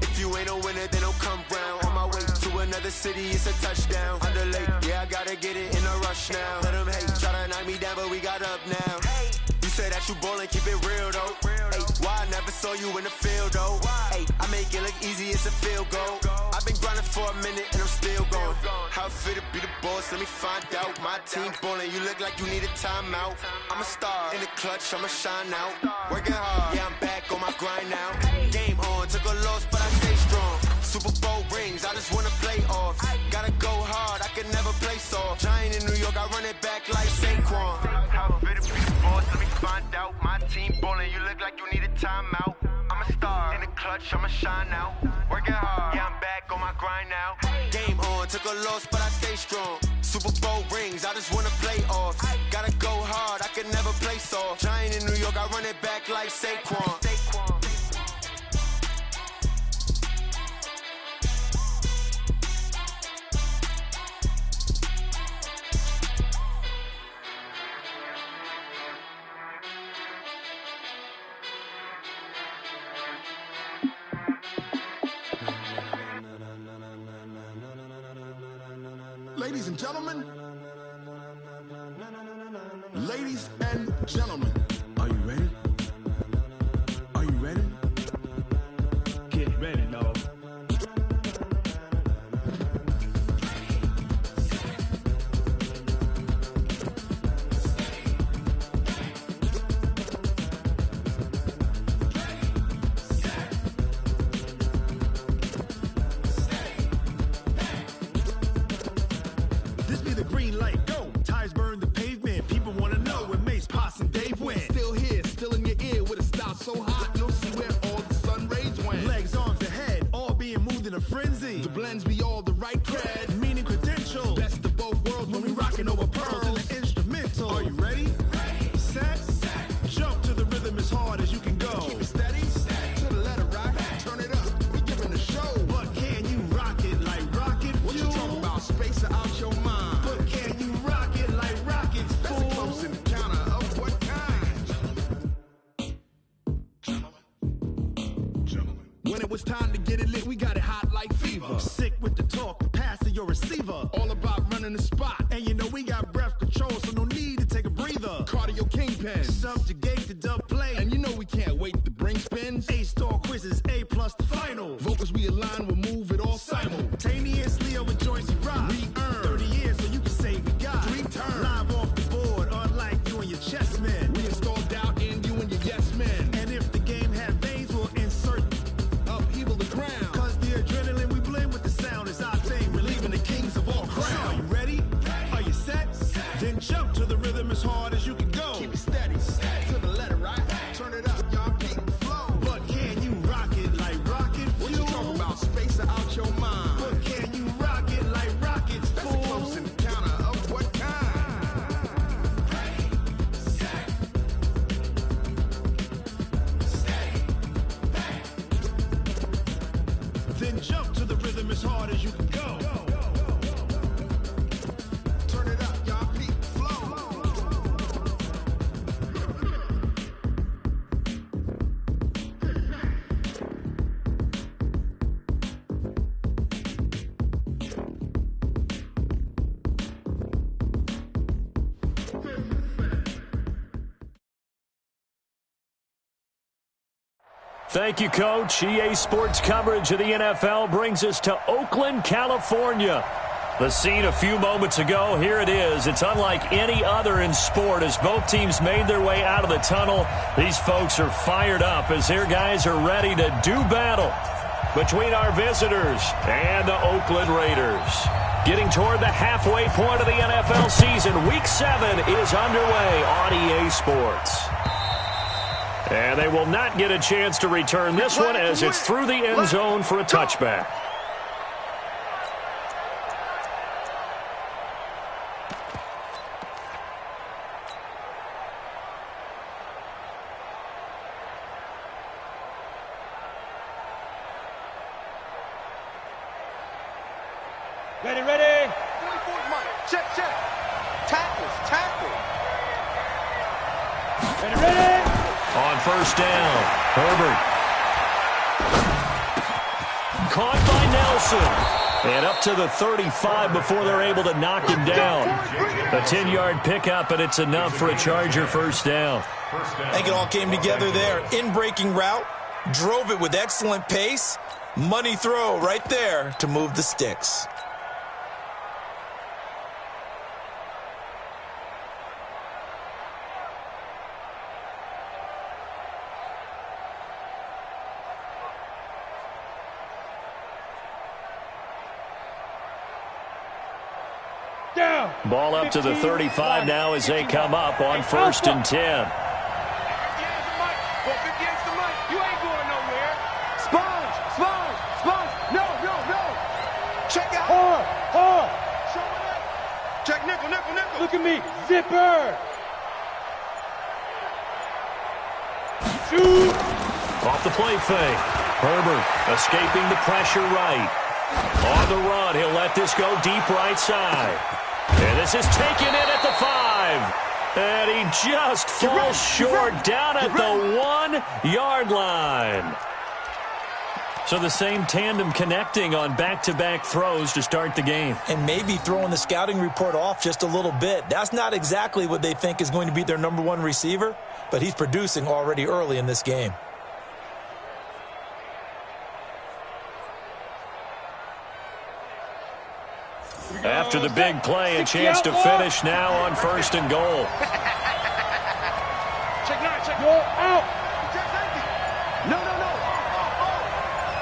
If you ain't a winner, then don't come round. On my way to another city, it's a touchdown. Underlay, yeah, I gotta get it in a rush now. Let them hate, try to knock me down, but we got up now. You said that you ballin', keep it real though. Ay, why I never saw you in the field though? Ay, I make it look easy, it's a field goal. I've been grinding for a minute and I'm still going. How it feel to be the boss, let me find out. My team ballin', you look like you need a timeout. I'm a star in the clutch, I'ma shine out. Working hard, yeah, I'm back on my grind now. Game on, took a loss, but I stay strong. Super Bowl rings, I just wanna play off. Gotta go hard, I can never play soft. Giant in New York, I run it back like Saquon. How it feel to be the boss, let me find out. My team ballin', you look like you need a timeout. I'm a star in the clutch, I'ma shine out. Working hard, yeah, I'm back on my grind now. Game on, took a loss, but I stay strong. Super Bowl rings, I just wanna play off. Gotta go hard, I can never play soft. Giant in New York, I run it back like Saquon. Ladies and gentlemen, ladies and gentlemen, are you ready? Are you ready? Get ready, dog. This be the green light, go. Tires burn the pavement. People want to know where Mace, Poss, and Dave went. Still here, still in your ear with a style so hot, you'll see where all the sun rays went. Legs, arms, and head, all being moved in a frenzy. The blends be all the right cred, meaning credentials. Best of both worlds when we rockin' over pearls in the instrumental. Are you ready? Set, jump to the rhythm as hard as you can go. Keep it steady, to the letter rock, turn it up, we giving a show. But can you rock it like rocket fuel? What you talking about, space out your mind? But can you rock it like rockets, fool? That's a close encounter of what kind? Gentlemen. When it was time to get it lit, we got it hot like fever. Sick with the talk, passing your receiver. All about running the spot. And you know we got breath control, so no need to take a breather. Cardio kingpin, subjugate the dub play. And you know we can't wait to bring spins. A-star quizzes, A+ the final. Vocals we align, we'll move it all simultaneously over joints we rock. We earn 30 years, so you can say we got 3 turns. Live off the board, unlike you and your chess men. We install doubt in you and your yes men. And if the game had veins, we'll insert upheaval the ground. Cause the adrenaline we blend with the sound is our thing, relieving the kings of all crowns. So are you ready? Are you set? Then jump to the rhythm as hard as you can go. Keep it steady, to the letter right. Turn it up, y'all keep the flow. But can you rock it like rocket fuel? What you talking about, space out your mind? But can you rock it like rockets, fool? That's a close encounter of what kind? Then jump to the rhythm as hard as you can go. Turn it up, y'all keep the flow. Thank you, Coach. EA Sports coverage of the NFL brings us to Oakland, California. The scene a few moments ago, here it is. It's unlike any other in sport as both teams made their way out of the tunnel. These folks are fired up as their guys are ready to do battle between our visitors and the Oakland Raiders. Getting toward the halfway point of the NFL season, Week 7 is underway on EA Sports. And they will not get a chance to return this one as it's through the end zone for a touchback. Ready, ready. Check, check. Tackle. Ready, ready. On first down, Herbert. Caught by Nelson. And up to the 35 before they're able to knock him down. A 10-yard pickup, and it's enough for a Charger first down. I think it all came together there. In-breaking route, drove it with excellent pace. Money throw right there to move the sticks. Ball up to the 35 now as they come up on 1st and 10. You ain't going nowhere. Sponge. No. Check out. Hard. Show it up. Check nickel. Look at me. Zipper. Shoot. Off the play fake. Herbert escaping the pressure right. On the run, he'll let this go deep right side. And this is taken in at the 5. And he just falls short down at the 1-yard line. So the same tandem connecting on back-to-back throws to start the game. And maybe throwing the scouting report off just a little bit. That's not exactly what they think is going to be their number 1 receiver, but he's producing already early in this game. After the big play, a chance to finish now on 1st and goal. Check 9, check. Go out. No.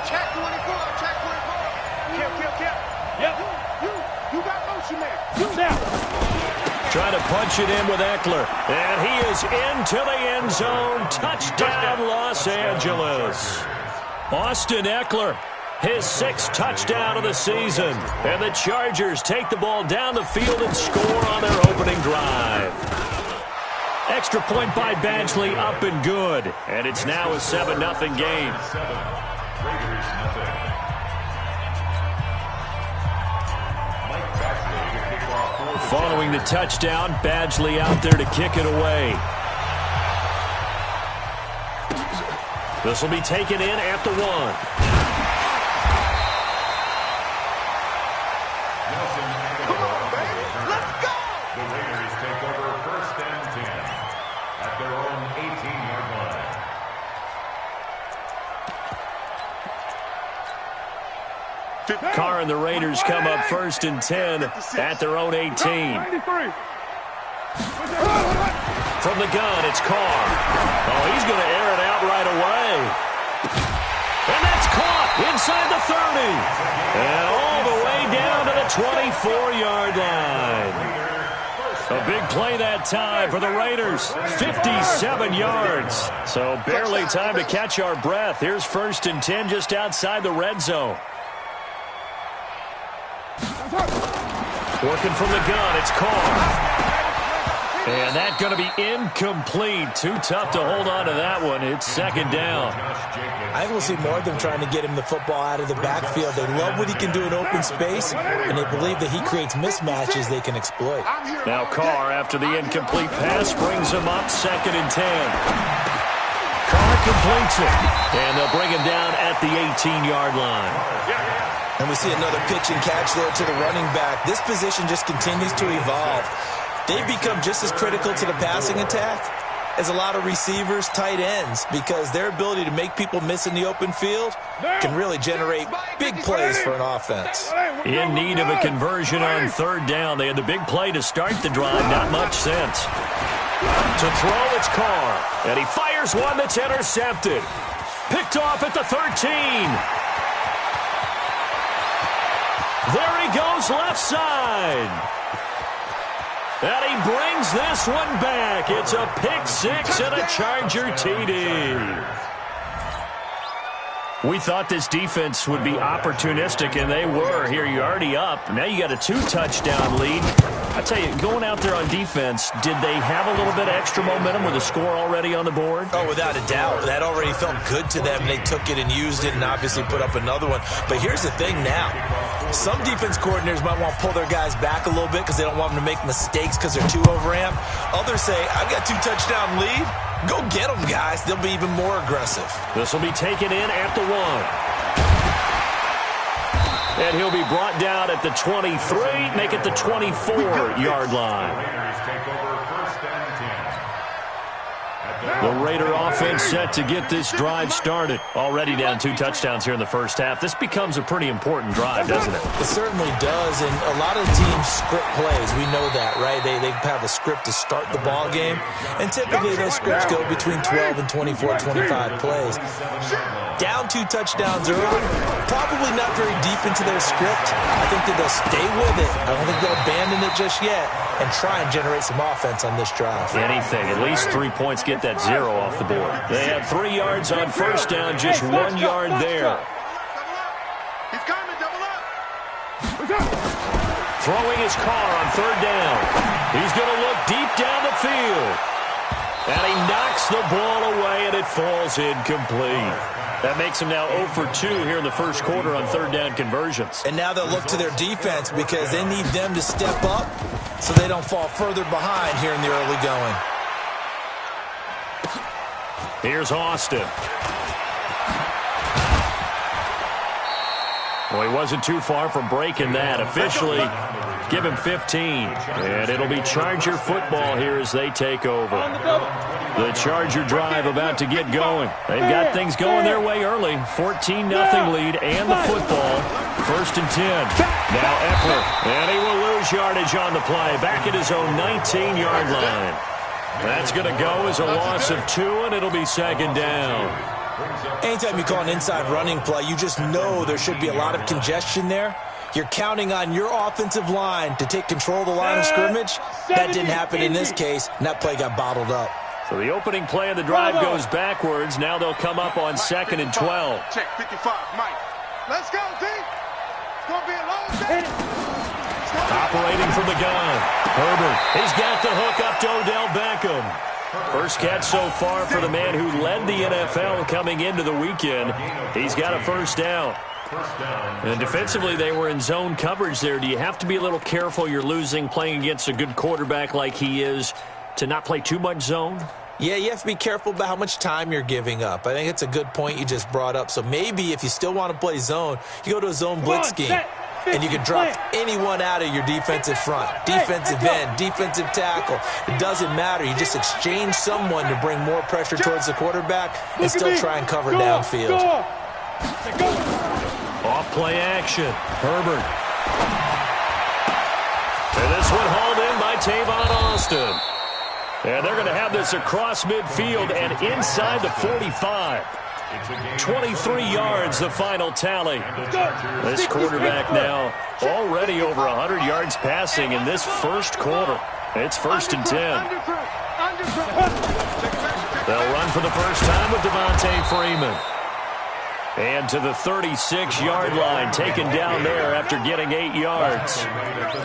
Check 24. Kill. Yep. You got motion there. Trying to punch it in with Eckler. And he is into the end zone. Touchdown, Los Angeles. Austin Eckler. His 6th touchdown of the season. And the Chargers take the ball down the field and score on their opening drive. Extra point by Badgley, up and good. And it's now a 7-0 game. Following the touchdown, Badgley out there to kick it away. This will be taken in at the 1. Carr and the Raiders come up 1st and 10 at their own 18. From the gun, it's Carr. Oh, he's going to air it out right away. And that's caught inside the 30. And all the way down to the 24-yard line. A big play that time for the Raiders. 57 yards. So barely time to catch our breath. Here's 1st and 10 just outside the red zone. Working from the gun, it's Carr. And that's going to be incomplete. Too tough to hold on to that one. It's 2nd down. I think we'll see more of them trying to get him the football out of the backfield. They love what he can do in open space, and they believe that he creates mismatches they can exploit. Now Carr, after the incomplete pass, brings him up 2nd and 10. Carr completes it, and they'll bring him down at the 18-yard line. And we see another pitch and catch there to the running back. This position just continues to evolve. They've become just as critical to the passing attack as a lot of receivers, tight ends, because their ability to make people miss in the open field can really generate big plays for an offense. In need of a conversion on 3rd down. They had the big play to start the drive. Not much sense. To throw, it's Carr. And he fires one that's intercepted. Picked off at the 13. There he goes, left side. And he brings this one back. It's a pick 6 and a Charger TD. We thought this defense would be opportunistic, and they were. Here, you're already up. Now you got a 2-touchdown lead. I tell you, going out there on defense, did they have a little bit of extra momentum with a score already on the board? Oh, without a doubt. That already felt good to them. They took it and used it and obviously put up another one. But here's the thing now. Some defense coordinators might want to pull their guys back a little bit because they don't want them to make mistakes because they're too overamped. Others say, I've got 2-touchdown lead. Go get them, guys. They'll be even more aggressive. This will be taken in at the 1. And he'll be brought down at the 23, make it the 24-yard line. The Raider offense set to get this drive started. Already down 2 touchdowns here in the first half. This becomes a pretty important drive, doesn't it? It certainly does, and a lot of teams script plays. We know that, right? They have a script to start the ball game, and typically those scripts go between 12 and 24, 25 plays. Down 2 touchdowns early, probably not very deep into their script. I think that they'll stay with it. I don't think they'll abandon it just yet and try and generate some offense on this drive. Anything, at least 3 points, get that 0 off the board. They had 3 yards on first down, just 1 yard there. He's coming, double up. Throwing his car on 3rd down. He's going to look deep down the field. And he knocks the ball away, and it falls incomplete. That makes him now 0 for 2 here in the first quarter on 3rd down conversions. And now they'll look to their defense because they need them to step up so they don't fall further behind here in the early going. Here's Austin. Well, he wasn't too far from breaking that. Officially, give him 15. And it'll be Charger football here as they take over. The Charger drive about to get going. They've got things going their way early. 14-0 lead and the football. 1st and 10. Now Eckler. And he will lose yardage on the play. Back at his own 19-yard line. That's going to go as a loss of 2, and it'll be 2nd down. Anytime you call an inside running play, you just know there should be a lot of congestion there. You're counting on your offensive line to take control of the line of scrimmage. That didn't happen in this case, and that play got bottled up. So the opening play of the drive goes backwards. Now they'll come up on 2nd and 12. Check 55, Mike. Let's go, D. It's going to be a long day. Operating from the gun. Herbert. He's got the hook up to Odell Beckham. First catch so far for the man who led the NFL coming into the weekend. He's got a 1st down. And defensively, they were in zone coverage there. Do you have to be a little careful you're losing playing against a good quarterback like he is to not play too much zone? Yeah, you have to be careful about how much time you're giving up. I think it's a good point you just brought up. So maybe if you still want to play zone, you go to a zone blitz scheme. And you can drop anyone out of your defensive front. Defensive end, defensive tackle. It doesn't matter. You just exchange someone to bring more pressure towards the quarterback and still try and cover downfield. Off play action. Herbert. And this one hauled in by Tavon Austin. And they're going to have this across midfield and inside the 45. 23 yards, the final tally. This quarterback now already over 100 yards passing in this first quarter. It's 1st and 10. They'll run for the first time with Devontae Freeman. And to the 36-yard line, taken down there after getting 8 yards.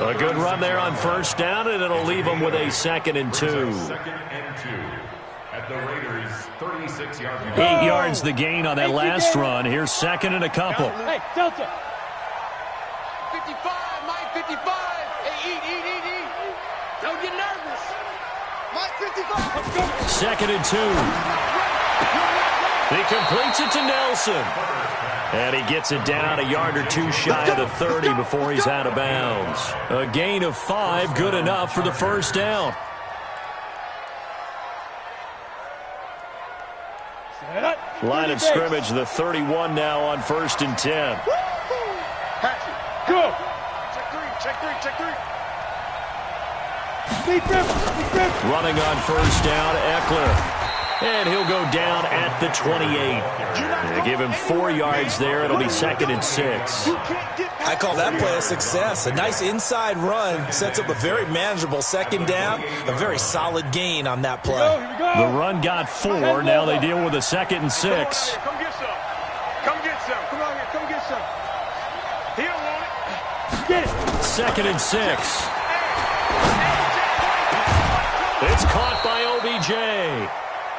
A good run there on 1st down, and it'll leave them with a 2nd and 2. At the Raiders' 36-yard line. 8 yards the gain on that last run. Here's 2nd and a couple. Hey, Delta. 55, Mike, 55. Hey, eat. Don't get nervous. Mike, 55. 2nd and 2. He completes it to Nelson. And he gets it down a yard or 2 shy of the 30 before he's out of bounds. A gain of 5, good enough for the 1st down. Line of scrimmage, the 31 now on 1st and 10. Go. Check three. Running on 1st down, Eckler. And he'll go down at the 28. They give him 4 yards there. It'll be 2nd and 6. I call that play a success. A nice inside run sets up a very manageable 2nd down. A very solid gain on that play. The run got 4. Now they deal with a 2nd and 6. Come get some. Come on here. Come get some. He don't want it. Get it. 2nd and 6. It's caught by OBJ.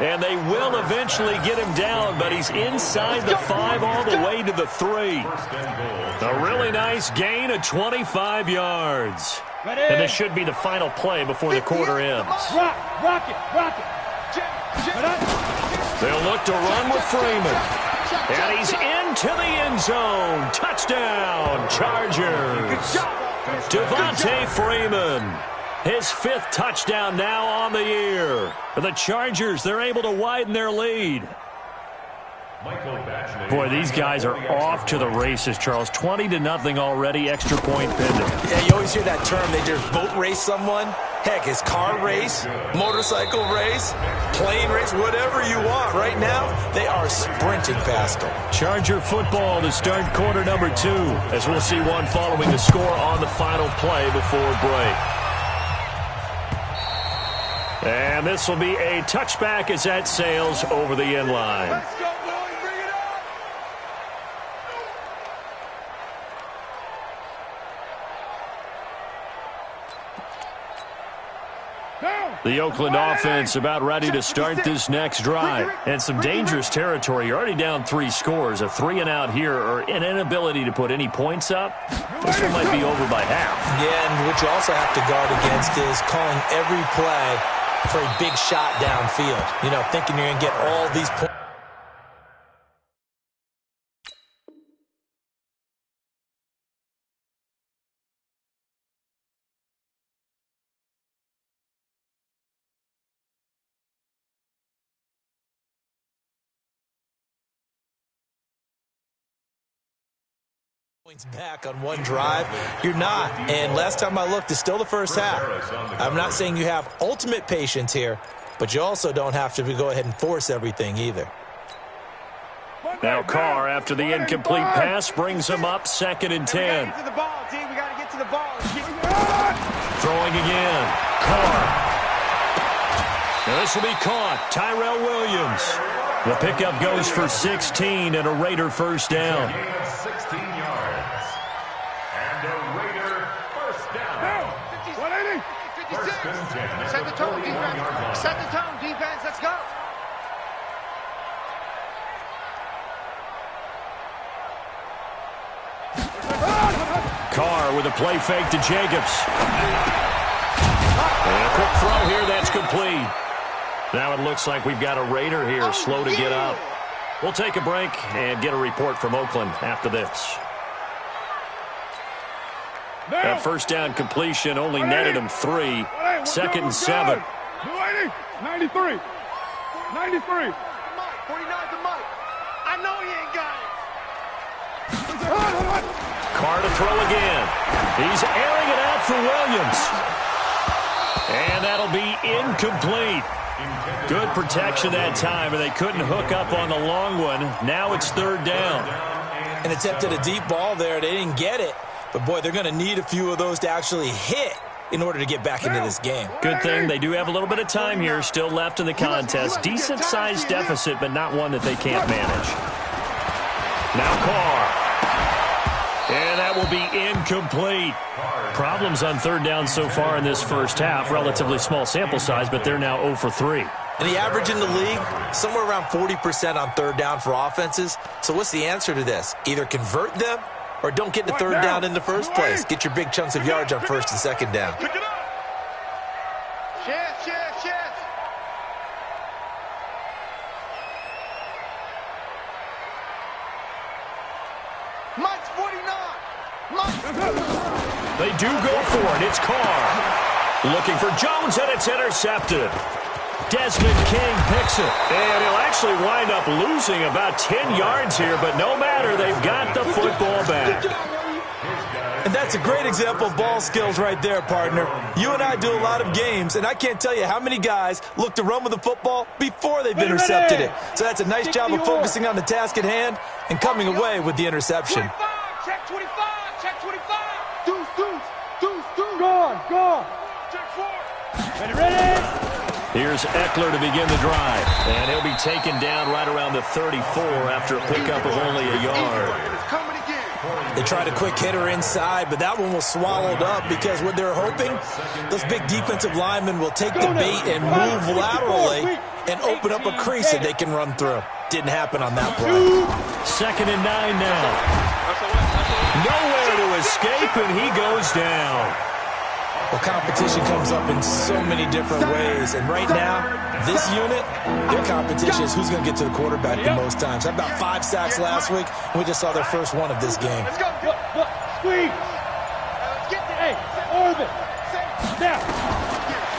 And they will eventually get him down, but he's inside the 5 all the way to the 3. A really nice gain of 25 yards. And this should be the final play before the quarter ends. Rock it. They'll look to run with Freeman. And he's into the end zone. Touchdown, Chargers. Devontae Freeman. His 5th touchdown now on the year. For the Chargers, they're able to widen their lead. Boy, these guys are off to the races, Charles. 20-0 already, extra point pending. Yeah, you always hear that term. They just boat race someone. Heck, it's car race, motorcycle race, plane race, whatever you want. Right now, they are sprinting past them. Charger football to start quarter number 2, as we'll see one following the score on the final play before break. And this will be a touchback as that sails over the end line. Let's go, boys. Bring it up. The Oakland offense about ready to start this next drive. And some dangerous territory. You're already down 3 scores. A 3-and-out here or an inability to put any points up. This one might be over by half. Yeah, and what you also have to guard against is calling every play for a big shot downfield. You know, thinking you're going to get all these points. Back on one drive, you're not. And last time I looked, it's still the first half. I'm not saying you have ultimate patience here, but you also don't have to go ahead and force everything either. Now Carr, after the incomplete pass, brings him up 2nd and 10. We got to get to the ball. Throwing again. Carr. Now this will be caught. Tyrell Williams. The pickup goes for 16 and a Raider first down. 16 yards. And a Raider first down. 180. 56. Set the tone, defense. Set the tone, defense. Let's go. Carr with a play fake to Jacobs. And a quick throw here. That's complete. Now it looks like we've got a Raider here slow to get up. We'll take a break and get a report from Oakland after this. That first down completion only netted him 3. 2nd and 7. 93. 93. 49 to Mike. I know he ain't got it. Carr to throw again. He's airing it out for Williams. And that'll be incomplete. Good protection that time, and they couldn't hook up on the long one. Now it's 3rd down. An attempt at a deep ball there. They didn't get it. But, boy, they're going to need a few of those to actually hit in order to get back into this game. Good thing they do have a little bit of time here still left in the contest. Decent-sized deficit, but not one that they can't manage. Now Carr. And that will be incomplete. Problems on 3rd down so far in this first half. Relatively small sample size, but they're now 0 for 3. And the average in the league, somewhere around 40% on 3rd down for offenses. So what's the answer to this? Either convert them or don't get to 3rd down in the first place. Get your big chunks of yards on 1st and 2nd down. Shift. Mike's 49. They do go for it. It's Carr. Looking for Jones, and it's intercepted. Desmond King picks it. And he'll actually wind up losing about 10 yards here, but no matter, they've got the football back. And that's a great example of ball skills right there, partner. You and I do a lot of games, and I can't tell you how many guys look to run with the football before they've intercepted it. So that's a nice job of focusing on the task at hand and coming away with the interception. 25, check 25, check 25. Deuce. Gone. Check 4. Ready. Here's Eckler to begin the drive. And he'll be taken down right around the 34 after a pickup of only a yard. They tried a quick hitter inside, but that one was swallowed up because what they're hoping, those big defensive linemen will take the bait and move laterally and open up a crease that they can run through. Didn't happen on that play. 2nd and 9 now. Nowhere to escape, and he goes down. Well, competition comes up in so many different ways, and right now, this unit, their competition is who's going to get to the quarterback the most times. Had about 5 sacks last week, and we just saw their first one of this game. Let's go. Squeeze. Let's get there. Hey, orbit.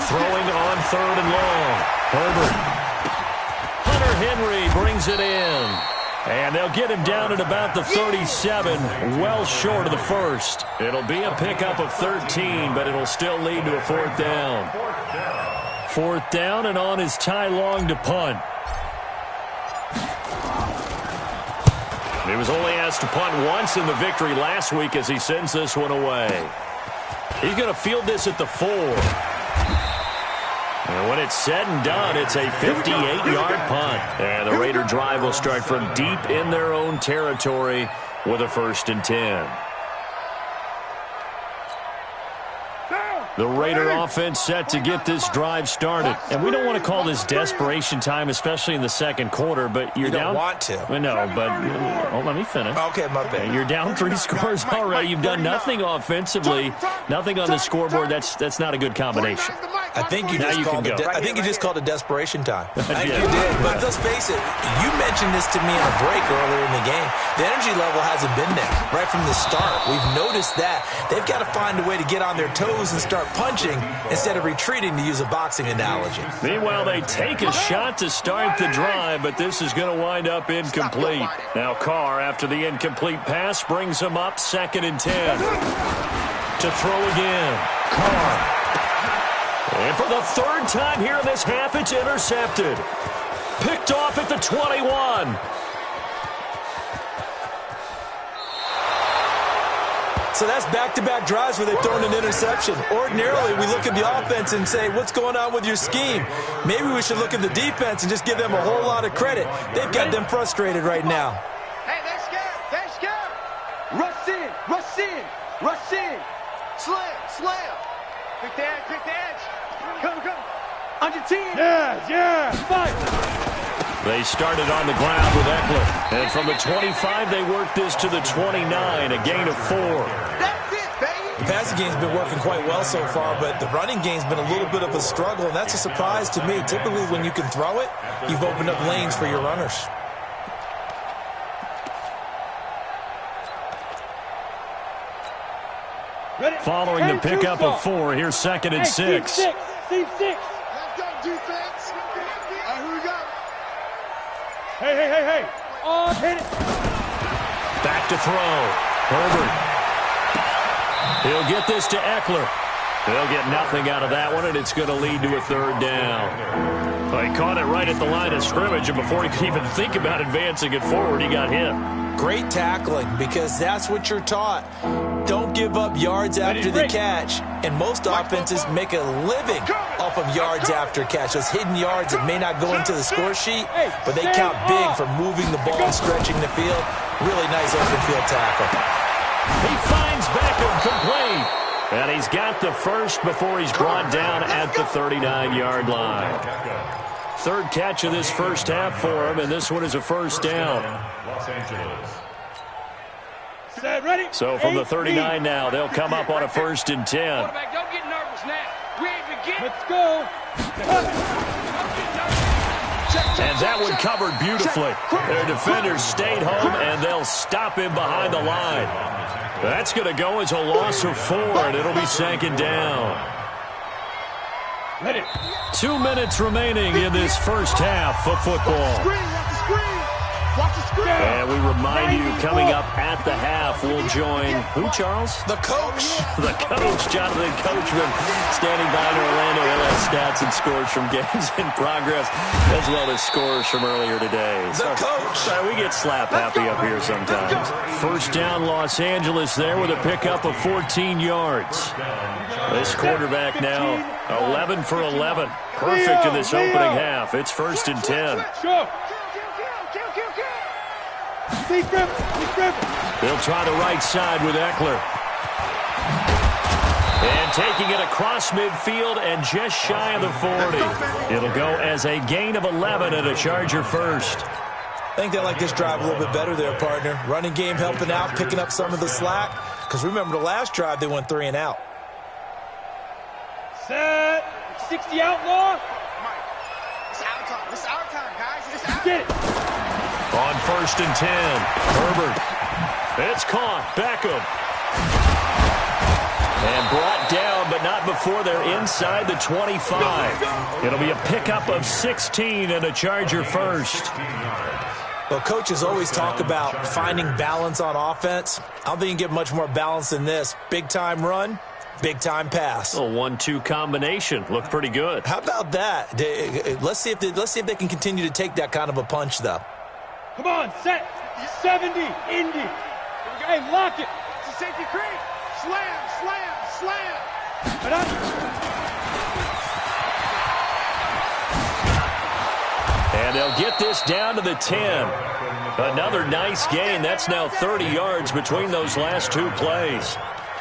Throwing on 3rd and long. Herbert. Hunter Henry brings it in. And they'll get him down at about the 37, well short of the first. It'll be a pickup of 13, but it'll still lead to a 4th down. 4th down, and on is Ty Long to punt. He was only asked to punt once in the victory last week as he sends this one away. He's going to field this at the 4. And when it's said and done, it's a 58-yard punt. And the Raider drive will start from deep in their own territory with a 1st and 10. The Raider offense set to get this drive started. And we don't want to call this desperation time, especially in the second quarter, but you're down. You don't want to. No, but let me finish. Okay, my bad. You're down 3 scores already. You've done nothing offensively, nothing on the scoreboard. That's not a good combination. I think you just called it desperation time. I think you did. But let's face it, you mentioned this to me in a break earlier in the game. The energy level hasn't been there right from the start. We've noticed that. They've got to find a way to get on their toes and start punching instead of retreating, to use a boxing analogy. Meanwhile, they take a shot to start the drive, but this is going to wind up incomplete. Now Carr, after the incomplete pass, brings him up 2nd and 10. To throw again. Carr. And for the 3rd time here in this half, it's intercepted. Picked off at the 21. So that's back-to-back drives where they've thrown an interception. Ordinarily, we look at the offense and say, what's going on with your scheme? Maybe we should look at the defense and just give them a whole lot of credit. They've got them frustrated right now. Hey, they're scared. They're scared. Rush in. Rush in. Rush in. Slam. Quick the edge. Come. Under 10. Yeah. Fight. They started on the ground with Eckler. And from the 25, they worked this to the 29, a gain of 4. That's it, baby. The passing game's been working quite well so far, but the running game's been a little bit of a struggle, and that's a surprise to me. Typically, when you can throw it, you've opened up lanes for your runners. Following the pickup of 4, here's 2nd and 6. Steve 6. Let's go, defense. All right, here we go. Hey. Oh, hit it. Back to throw. Herbert. He'll get this to Eckler. They'll get nothing out of that one, and it's going to lead to a 3rd down. Well, he caught it right at the line of scrimmage, and before he could even think about advancing it forward, he got hit. Great tackling, because that's what you're taught. Don't give up yards after the catch, and most offenses make a living off of yards after catch. Those hidden yards that may not go into the score sheet, but they count big for moving the ball and stretching the field. Really nice open field tackle. He finds Beckham complete, and he's got the first before he's brought down at the 39-yard line. 3rd catch of this first half for him, and this one is a 1st down. Los Angeles. Ready? So from the 39 now, they'll come up on a 1st and 10. Quarterback, don't get nervous now. We ain't beginning. Let's go. And that one covered beautifully. Their defenders stayed home, and they'll stop him behind the line. That's going to go as a loss of 4, and it'll be 2nd down. 2 minutes remaining in this first half of football. And we remind you, coming up at the half, we'll join who, Charles? The coach. The coach, Jonathan Coachman, standing by in Orlando. He'll have stats and scores from games in progress, as well as scores from earlier today. The coach. We get slap happy up here sometimes. 1st down, Los Angeles there with a pickup of 14 yards. This quarterback now 11 for 11. Perfect in this opening half. It's 1st and 10. They'll try the right side with Eckler. And taking it across midfield and just shy of the 40. It'll go as a gain of 11 and a Charger first. I think they like this drive a little bit better there, partner. Running game helping out, picking up some of the slack. Because remember, the last drive, they went 3 and out. Set. 60 outlaw. It's our time. It's our time, guys. It's our time. Get it. On 1st and 10, Herbert. It's caught. Beckham. And brought down, but but not before they're inside the 25. It'll be a pickup of 16 and a Charger first. Well, coaches always talk about finding balance on offense. I don't think you can get much more balance than this. Big-time run, big-time pass. A 1-2 combination. Looked pretty good. How about that? Let's see if they can continue to take that kind of a punch, though. Come on, set. 70, Indy. Hey, lock it. It's a safety creep. Slam, slam, slam. And they'll get this down to the 10. Another nice gain. That's now 30 yards between those last two plays.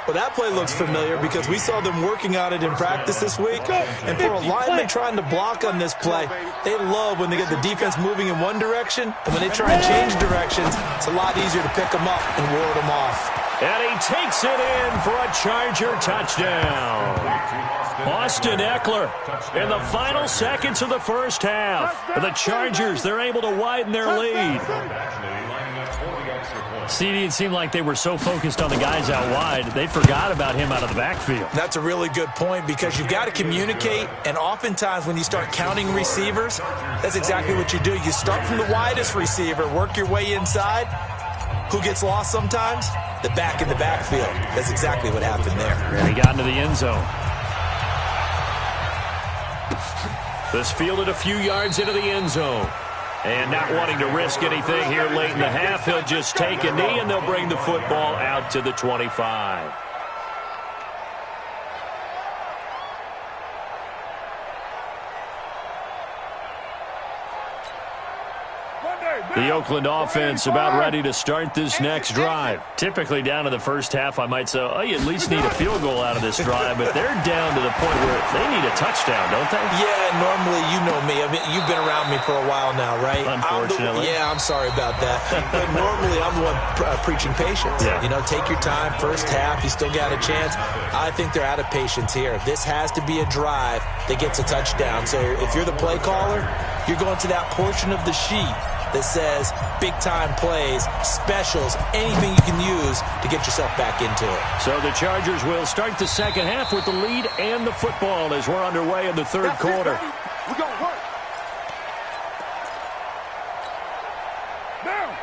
Well, that play looks familiar because we saw them working on it in practice this week. And for a lineman trying to block on this play, they love when they get the defense moving in one direction. And when they try and change directions, it's a lot easier to pick them up and ward them off. And he takes it in for a Charger touchdown. Austin Eckler in the final seconds of the first half. The Chargers, they're able to widen their lead. CD, it seemed like they were so focused on the guys out wide, they forgot about him out of the backfield. That's a really good point because you've got to communicate, and oftentimes when you start counting receivers, that's exactly what you do. You start from the widest receiver, work your way inside. Who gets lost sometimes? The back in the backfield. That's exactly what happened there. And he got into the end zone. This fielded a few yards into the end zone. And not wanting to risk anything here late in the half, he'll just take a knee, and they'll bring the football out to the 25. The Oakland offense about ready to start this next drive. Typically down to the first half, I might say, oh, you at least need a field goal out of this drive, but they're down to the point where they need a touchdown, don't they? Yeah, normally, you know me. I mean, you've been around me for a while now, right? Unfortunately. I'm sorry about that. But normally, I'm the one preaching patience. Yeah. You know, take your time. First half, you still got a chance. I think they're out of patience here. This has to be a drive that gets a touchdown. So if you're the play caller, you're going to that portion of the sheet that says big-time plays, specials, anything you can use to get yourself back into it. So the Chargers will start the second half with the lead and the football as we're underway in the third quarter. We're going to work.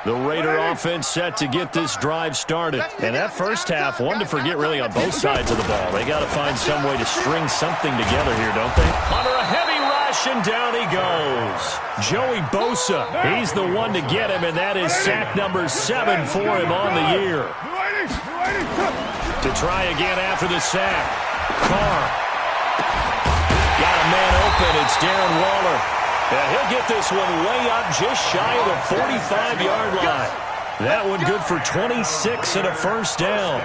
The Raider offense set to get this drive started. And that first half, one to forget really on both sides of the ball. They got to find some way to string something together here, don't they? Under a heavy rush, and down he goes. Joey Bosa, he's the one to get him, and that is sack number 7 for him on the year. To try again after the sack. Carr. Got a man open. It's Darren Waller. And he'll get this one way up just shy of the 45-yard line. That one good for 26 and a first down.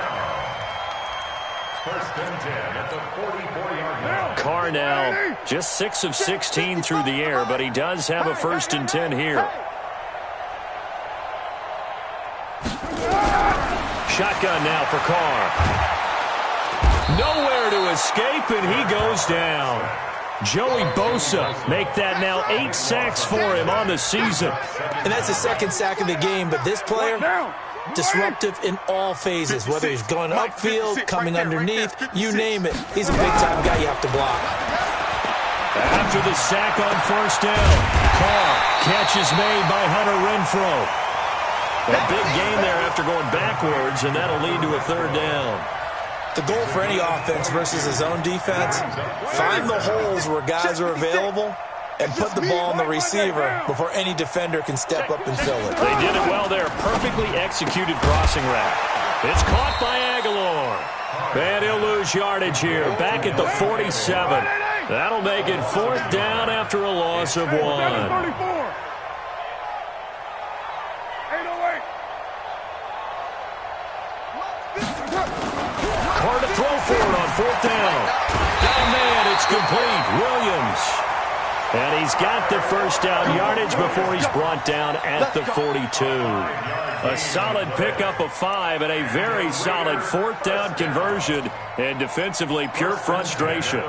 First and 10 at the 44-yard line. Carr now just 6 of 16 through the air, but he does have a first and 10 here. Shotgun now for Carr. Nowhere to escape, and he goes down. Joey Bosa make that now 8 sacks for him on the season. And that's the second sack of the game, but this player, disruptive in all phases, whether he's going upfield, coming underneath, you name it. He's a big-time guy you have to block. After the sack on first down, Carr, catch is made by Hunter Renfrow. A big gain there after going backwards, and that'll lead to a third down. The goal for any offense versus his own defense, find the holes where guys are available and put the ball on the receiver before any defender can step up and fill it. They did it well there. Perfectly executed crossing route. It's caught by Aguilar. And he'll lose yardage here. Back at the 47. That'll make it fourth down after a loss of 1. Hard to throw for it on fourth down. Got a man, it's complete. Williams. And he's got the first down yardage before he's brought down at the 42. A solid pickup of 5 and a very solid fourth down conversion. And defensively, pure frustration.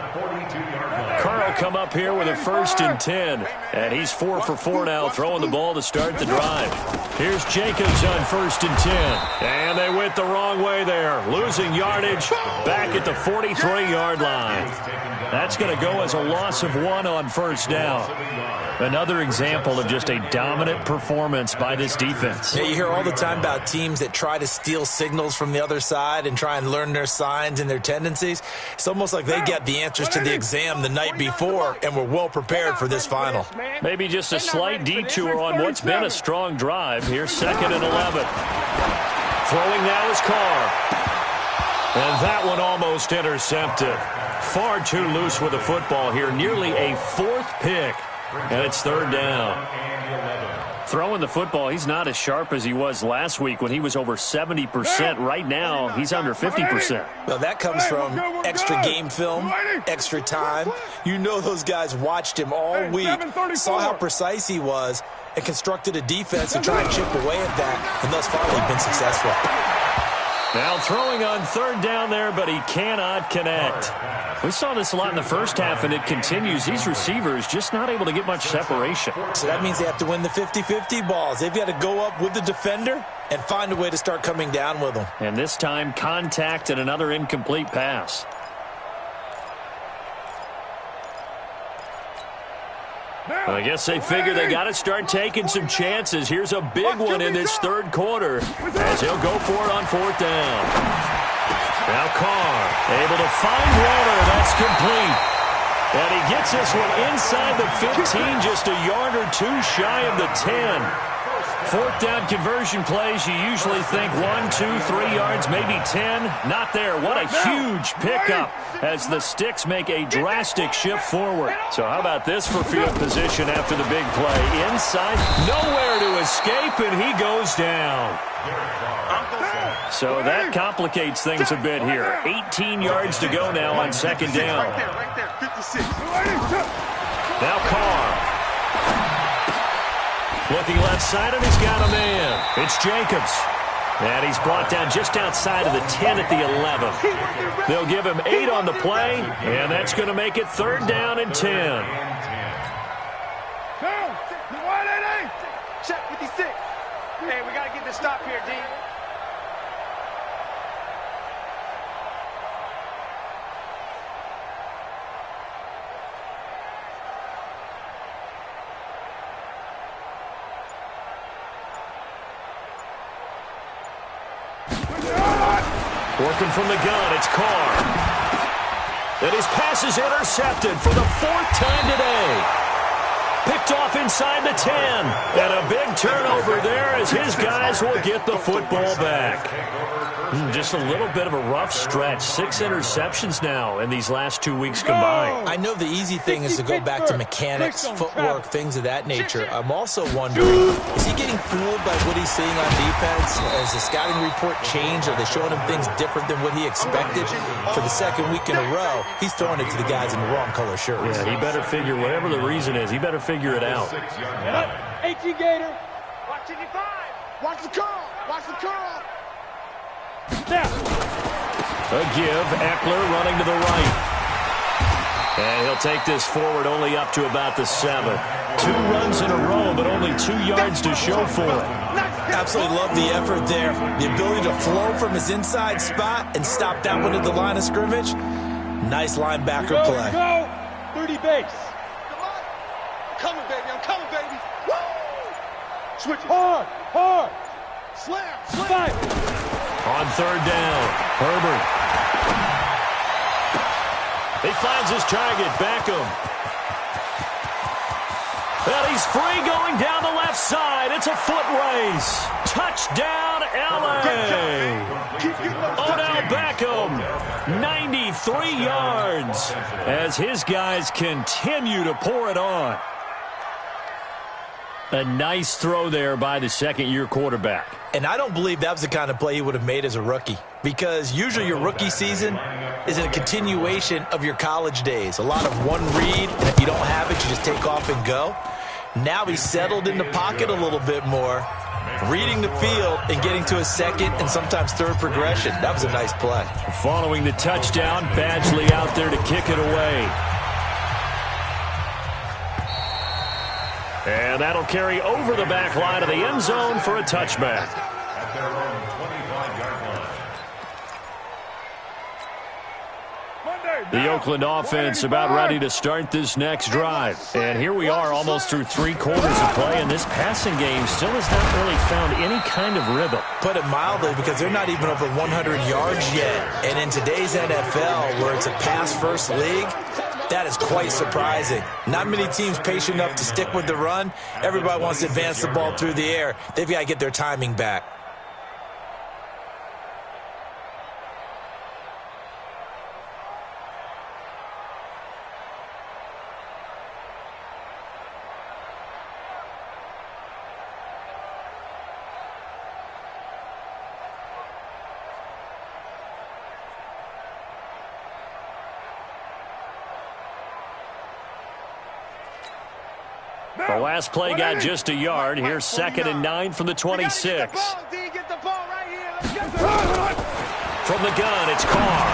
Carl come up here with a 1st and 10. And he's 4 for 4 now, throwing the ball to start the drive. Here's Jacobs on 1st and 10. And they went the wrong way there. Losing yardage back at the 43-yard line. That's going to go as a loss of 1 on 1st down. Another example of just a dominant performance by this defense. Yeah, you hear all the time about teams that try to steal signals from the other side and try and learn their signs and their tendencies. It's almost like they got the answers to the exam the night before and were well prepared for this final. Maybe just a slight detour on what's been a strong drive. Here's 2nd and 11. Throwing now is Carr. And that one almost intercepted. Far too loose with the football here. Nearly a 4th pick. And it's 3rd down. Throwing the football, he's not as sharp as he was last week when he was over 70%. Right now, he's under 50%. Well, that comes from extra game film, extra time. You know those guys watched him all week, saw how precise he was, and constructed a defense to try and chip away at that, and thus far they've been successful. Now throwing on 3rd down there, but he cannot connect. We saw this a lot in the first half, and it continues. These receivers just not able to get much separation. So that means they have to win the 50-50 balls. They've got to go up with the defender and find a way to start coming down with them. And this time, contact and another incomplete pass. I guess they figure they got to start taking some chances. Here's a big one in this 3rd quarter as he'll go for it on 4th down. Now Carr able to find Warner. That's complete. And he gets this one inside the 15, just a yard or 2 shy of the 10. 4th down conversion plays, you usually think 1, 2, 3 yards, maybe 10. Not there. What a huge pickup as the Sticks make a drastic shift forward. So how about this for field position after the big play? Inside, nowhere to escape, and he goes down. So that complicates things a bit here. 18 yards to go now on 2nd down. Right there, 56. Now Carr. Looking left side, and he's got a man. It's Jacobs. And he's brought down just outside of the 10 at the 11. They'll give him 8 on the play, and that's going to make it 3rd down and 10. Check 56. Hey, we got to get this stop here, D. Working from the gun, it's Carr. And his pass is intercepted for the 4th time today. Picked off inside the 10. And a big turnover there as his guys will get the football back. Just a little bit of a rough stretch. 6 interceptions now in these last 2 weeks combined. I know the easy thing is to go back to mechanics, footwork, things of that nature. I'm also wondering, is he getting fooled by what he's seeing on defense? Has the scouting report changed? Are they showing him things different than what he expected? For the 2nd week in a row, he's throwing it to the guys in the wrong color shirts. Yeah, he better figure, whatever the reason is, he better figure it out. 18 Gator. Watch 55. Watch the curl. Watch the curl. A give, Eckler running to the right. And he'll take this forward only up to about the 7. 2 runs in a row, but only 2 yards to show for it. Absolutely love the effort there. The ability to flow from his inside spot and stop that one at the line of scrimmage. Nice linebacker play. Go. 30 base. I'm coming, baby. I'm coming, baby. Woo! Switch hard. Hard. Slam. Slam. On 3rd down, Herbert. He finds his target, Beckham. And he's free going down the left side. It's a foot race. Touchdown, L.A. Odell Beckham, 93 yards as his guys continue to pour it on. A nice throw there by the 2nd-year quarterback. And I don't believe that was the kind of play he would have made as a rookie, because usually your rookie season is a continuation of your college days. A lot of one read, and if you don't have it, you just take off and go. Now he's settled in the pocket a little bit more, reading the field and getting to a 2nd and sometimes 3rd progression. That was a nice play. Following the touchdown, Badgley out there to kick it away. And that'll carry over the back line of the end zone for a touchback. At their own 25-yard line. The Oakland offense about ready to start this next drive. And here we are almost through 3 quarters of play, and this passing game still has not really found any kind of rhythm. Put it mildly, because they're not even over 100 yards yet. And in today's NFL, where it's a pass-first league, that is quite surprising. Not many teams patient enough to stick with the run. Everybody wants to advance the ball through the air. They've got to get their timing back. The last play got just a yard. Here's 2nd and 9 from the 26. From the gun, it's Carr.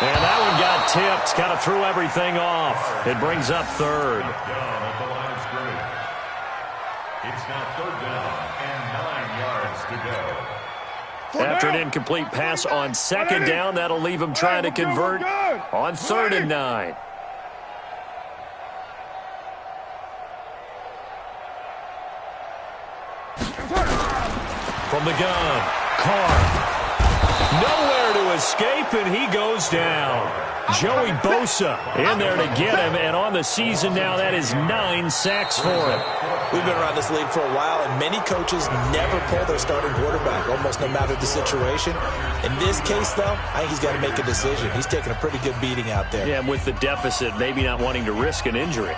And that one got tipped. Kind of threw everything off. It brings up 3rd. At the line of scrimmage. It's now 3rd down and 9 yards to go. After an incomplete pass on 2nd down, that'll leave him trying to convert on 3rd and 9. From the gun, Carr. Nowhere to escape, and he goes down. Joey Bosa in there to get him, and on the season now, that is 9 sacks for him. We've been around this league for a while, and many coaches never pull their starting quarterback, almost no matter the situation. In this case, though, I think he's got to make a decision. He's taking a pretty good beating out there. Yeah, and with the deficit, maybe not wanting to risk an injury.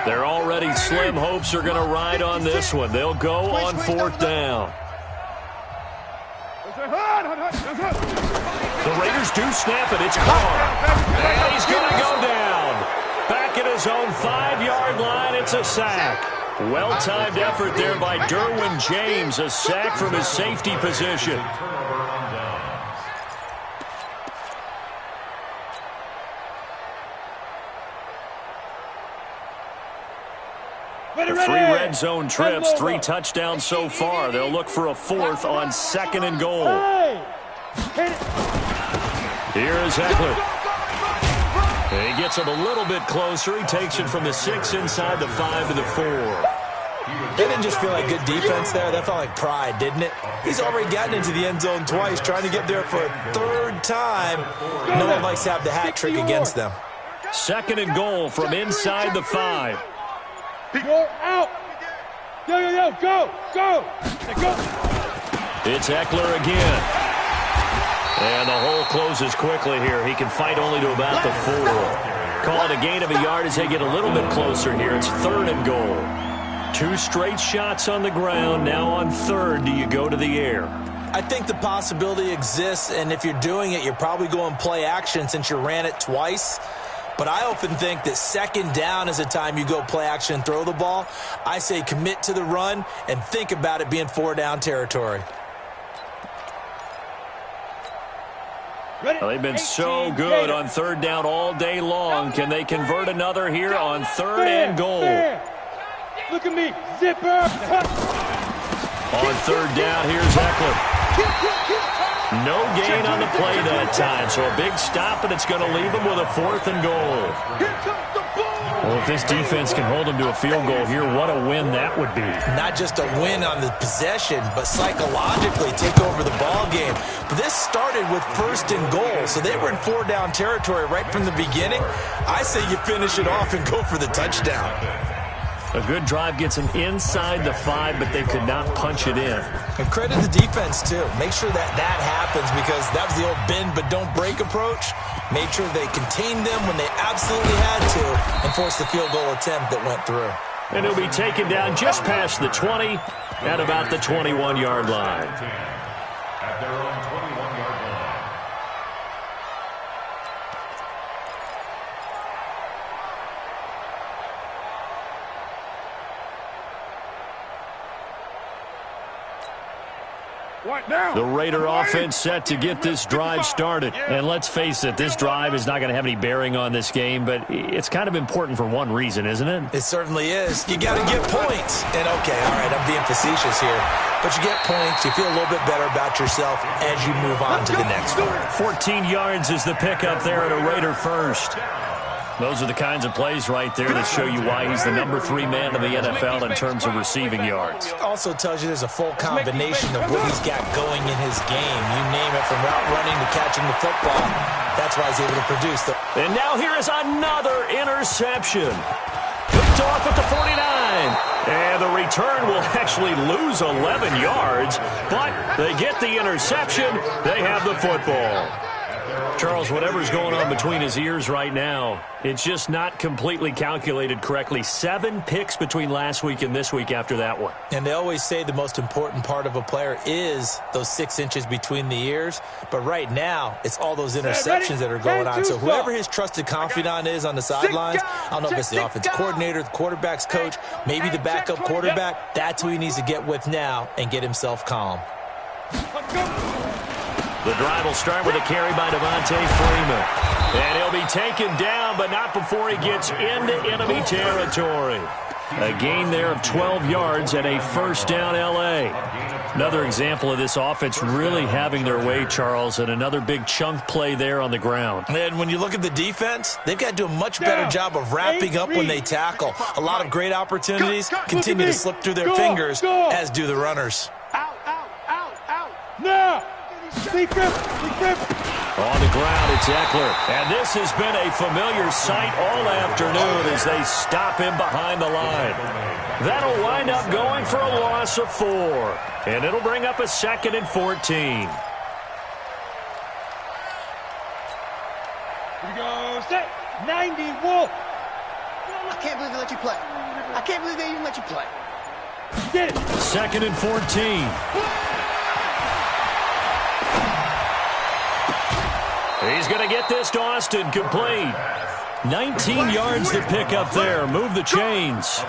Their already slim hopes are going to ride on this one. They'll go on 4th down. The Raiders do snap it. It's Carr. And he's going to go down. Back at his own 5-yard line, it's a sack. Well-timed effort there by Derwin James. A sack from his safety position. The 3 red zone trips, 3 touchdowns so far. They'll look for a 4th on 2nd and goal. Here is Eckler. He gets him a little bit closer. He takes it from the 6 inside the 5 to the 4. That didn't just feel like good defense there. That felt like pride, didn't it? He's already gotten into the end zone twice, trying to get there for a 3rd time. No one likes to have the hat trick against them. 2nd and goal from inside the 5. Go out. Go, go. It's Eckler again. And the hole closes quickly here. He can fight only to about the 4. Call it a gain of a yard as they get a little bit closer here. It's 3rd and goal. 2 straight shots on the ground. Now on 3rd, do you go to the air? I think the possibility exists, and if you're doing it, you're probably going play action since you ran it twice. But I often think that 2nd down is the time you go play action and throw the ball. I say commit to the run and think about it being 4-down territory. Well, they've been so good on 3rd down all day long. Can they convert another here on 3rd and goal? Look at me, zipper. On 3rd down, here's Eckler. No gain on the play that time, so a big stop, and it's going to leave him with a 4th and goal. Well, if this defense can hold him to a field goal here, what a win that would be. Not just a win on the possession, but psychologically take over the ball game. But this started with 1st and goal, so they were in 4-down territory right from the beginning. I say you finish it off and go for the touchdown. A good drive gets them inside the 5, but they could not punch it in. And credit the defense, too. Make sure that happens, because that was the old bend but don't break approach. Made sure they contained them when they absolutely had to and forced the field goal attempt that went through. And he'll be taken down just past the 20 at about the 21-yard line. At their own 21-yard line. The Raider offense set to get this drive started. And let's face it, this drive is not going to have any bearing on this game, but it's kind of important for one reason, isn't it? It certainly is. You got to get points. And, okay, all right, I'm being facetious here. But you get points, you feel a little bit better about yourself as you move on to the next one. 14 yards is the pickup there at a Raider first. Those are the kinds of plays right there that show you why he's the #3 man in the NFL in terms of receiving yards. Also tells you there's a full combination of what he's got going in his game. You name it, from route running to catching the football. That's why he's able to produce. And now here is another interception. Picked off at the 49. And the return will actually lose 11 yards, but they get the interception. They have the football. Charles, whatever's going on between his ears right now, it's just not completely calculated correctly. 7 picks between last week and this week after that one. And they always say the most important part of a player is those 6 inches between the ears. But right now, it's all those interceptions that are going on. So whoever his trusted confidant is on the sidelines, I don't know if it's the offensive coordinator, the quarterback's coach, maybe the backup quarterback, that's who he needs to get with now and get himself calm. The drive will start with a carry by Devontae Freeman. And he'll be taken down, but not before he gets into enemy territory. A gain there of 12 yards and a first down L.A. Another example of this offense really having their way, Charles, and another big chunk play there on the ground. And when you look at the defense, they've got to do a much better job of wrapping up when they tackle. A lot of great opportunities continue to slip through their fingers, as do the runners. Now! On the ground, it's Eckler. And this has been a familiar sight all afternoon as they stop him behind the line. That'll wind up going for a loss of 4. And it'll bring up a 2nd and 14. Here we go. Set. 90, Wolf. I can't believe they let you play. I can't believe they even let you play. Get it. 2nd and 14. He's going to get this to Austin, complete. 19 yards to pick up there. Move the chains.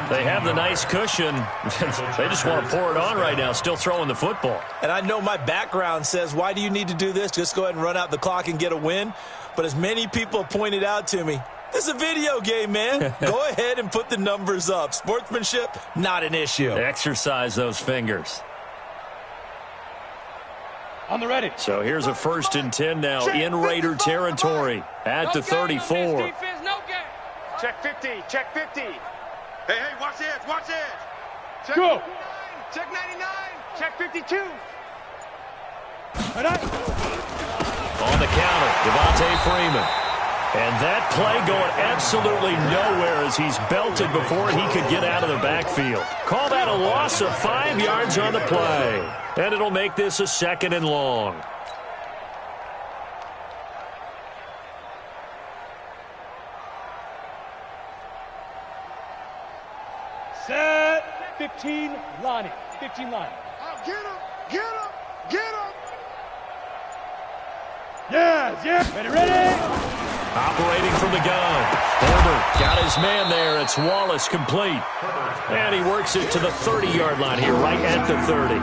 They have the nice cushion. They just want to pour it on right now, still throwing the football. And I know my background says, why do you need to do this? Just go ahead and run out the clock and get a win. But as many people pointed out to me, this is a video game, man. Go ahead and put the numbers up. Sportsmanship, not an issue. Exercise those fingers. On the ready. So here's a 1st and 10 now in Raider territory at the 34. Check 50. Check 50. Hey, watch this. Watch this. Check go. 99, check 99. Check 52. On the counter, Devontae Freeman. And that play going absolutely nowhere as he's belted before he could get out of the backfield. Call that a loss of 5 yards on the play. And it'll make this a 2nd and long. Set. 15, Lonnie. 15, Lonnie. Get him! Get him! Get him! Yes. Ready. Operating from the gun. Herbert got his man there. It's Wallace, complete. And he works it to the 30-yard line here, right at the 30.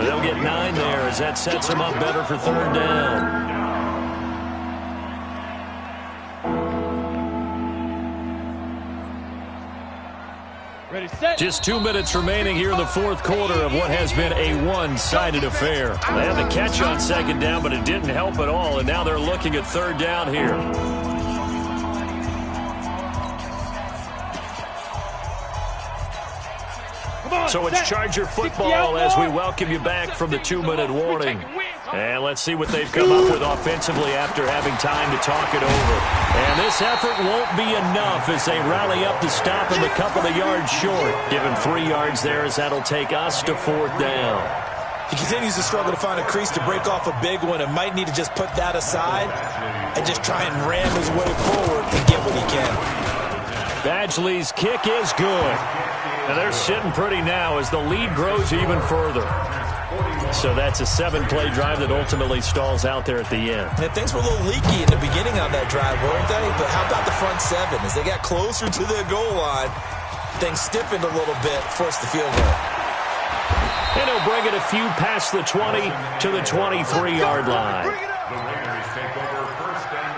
They'll get 9 there as that sets them up better for 3rd down. Ready, set. Just 2 minutes remaining here in the 4th quarter of what has been a one-sided affair. They had the catch on 2nd down, but it didn't help at all, and now they're looking at 3rd down here. So it's Charger football as we welcome you back from the 2-minute warning. And let's see what they've come up with offensively after having time to talk it over. And this effort won't be enough as they rally up to stop him a couple of yards short. Give him 3 yards there as that'll take us to 4th down. He continues to struggle to find a crease to break off a big one and might need to just put that aside and just try and ram his way forward and get what he can. Badgley's kick is good. And they're sitting pretty now as the lead grows even further. So that's a 7-play drive that ultimately stalls out there at the end. And things were a little leaky in the beginning on that drive, weren't they? But how about the front 7? As they got closer to the goal line, things stiffened a little bit, forced the field goal. and he'll bring it a few past the 20 to the 23-yard line. The Raiders take over 1st and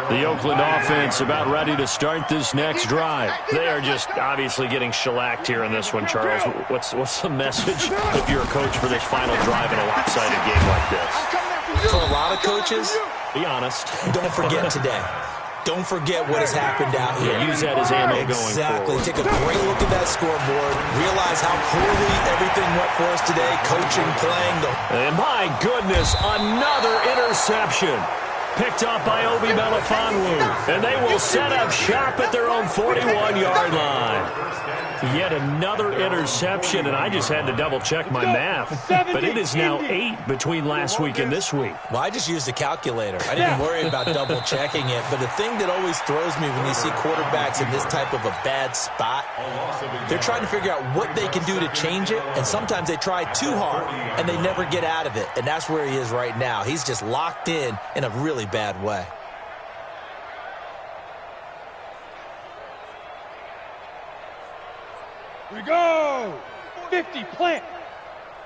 10. The Oakland offense about ready to start this next drive. They are just obviously getting shellacked here in this one, Charles. What's the message if you're a coach for this final drive in a lopsided game like this? For a lot of coaches, be honest. Don't forget today. Don't forget what has happened out here. Yeah, use that as ammo going forward. Exactly. Take a great look at that scoreboard. Realize how poorly everything went for us today. Coaching, playing. And my goodness, another interception. Picked up by Obi Melifonwu. And they will set up shop at their own 41-yard line. Yet another interception, and I just had to double-check my math. But it is now 8 between last week and this week. Well, I just used a calculator. I didn't worry about double-checking it. But the thing that always throws me when you see quarterbacks in this type of a bad spot, they're trying to figure out what they can do to change it, and sometimes they try too hard, and they never get out of it. And that's where he is right now. He's just locked in a really bad way. We go! 50, plant!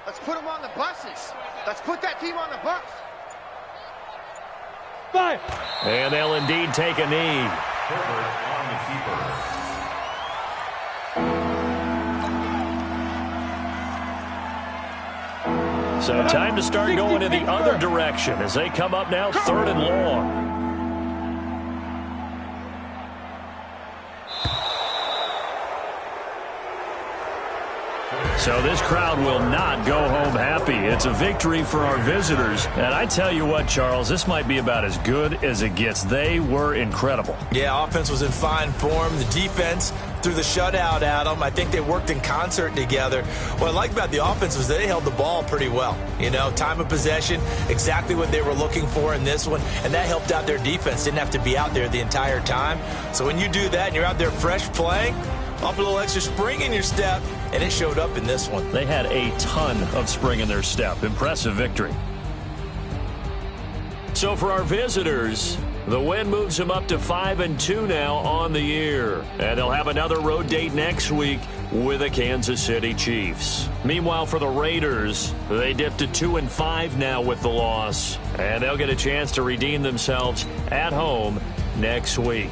Let's put them on the buses. Let's put that team on the bus. 5. And they'll indeed take a knee. Herbert on the keeper. So time to start going in the other direction as they come up now 3rd and long. So this crowd will not go home happy. It's a victory for our visitors. And I tell you what, Charles, this might be about as good as it gets. They were incredible. Yeah, offense was in fine form. The defense threw the shutout at them. I think they worked in concert together. What I like about the offense was they held the ball pretty well. You know, time of possession, exactly what they were looking for in this one. And that helped out their defense. Didn't have to be out there the entire time. So when you do that and you're out there fresh playing, up a little extra spring in your step, and it showed up in this one. They had a ton of spring in their step. Impressive victory. So for our visitors, the win moves them up to 5-2 now on the year. And they'll have another road date next week with the Kansas City Chiefs. Meanwhile, for the Raiders, they dipped to 2-5 now with the loss. And they'll get a chance to redeem themselves at home next week.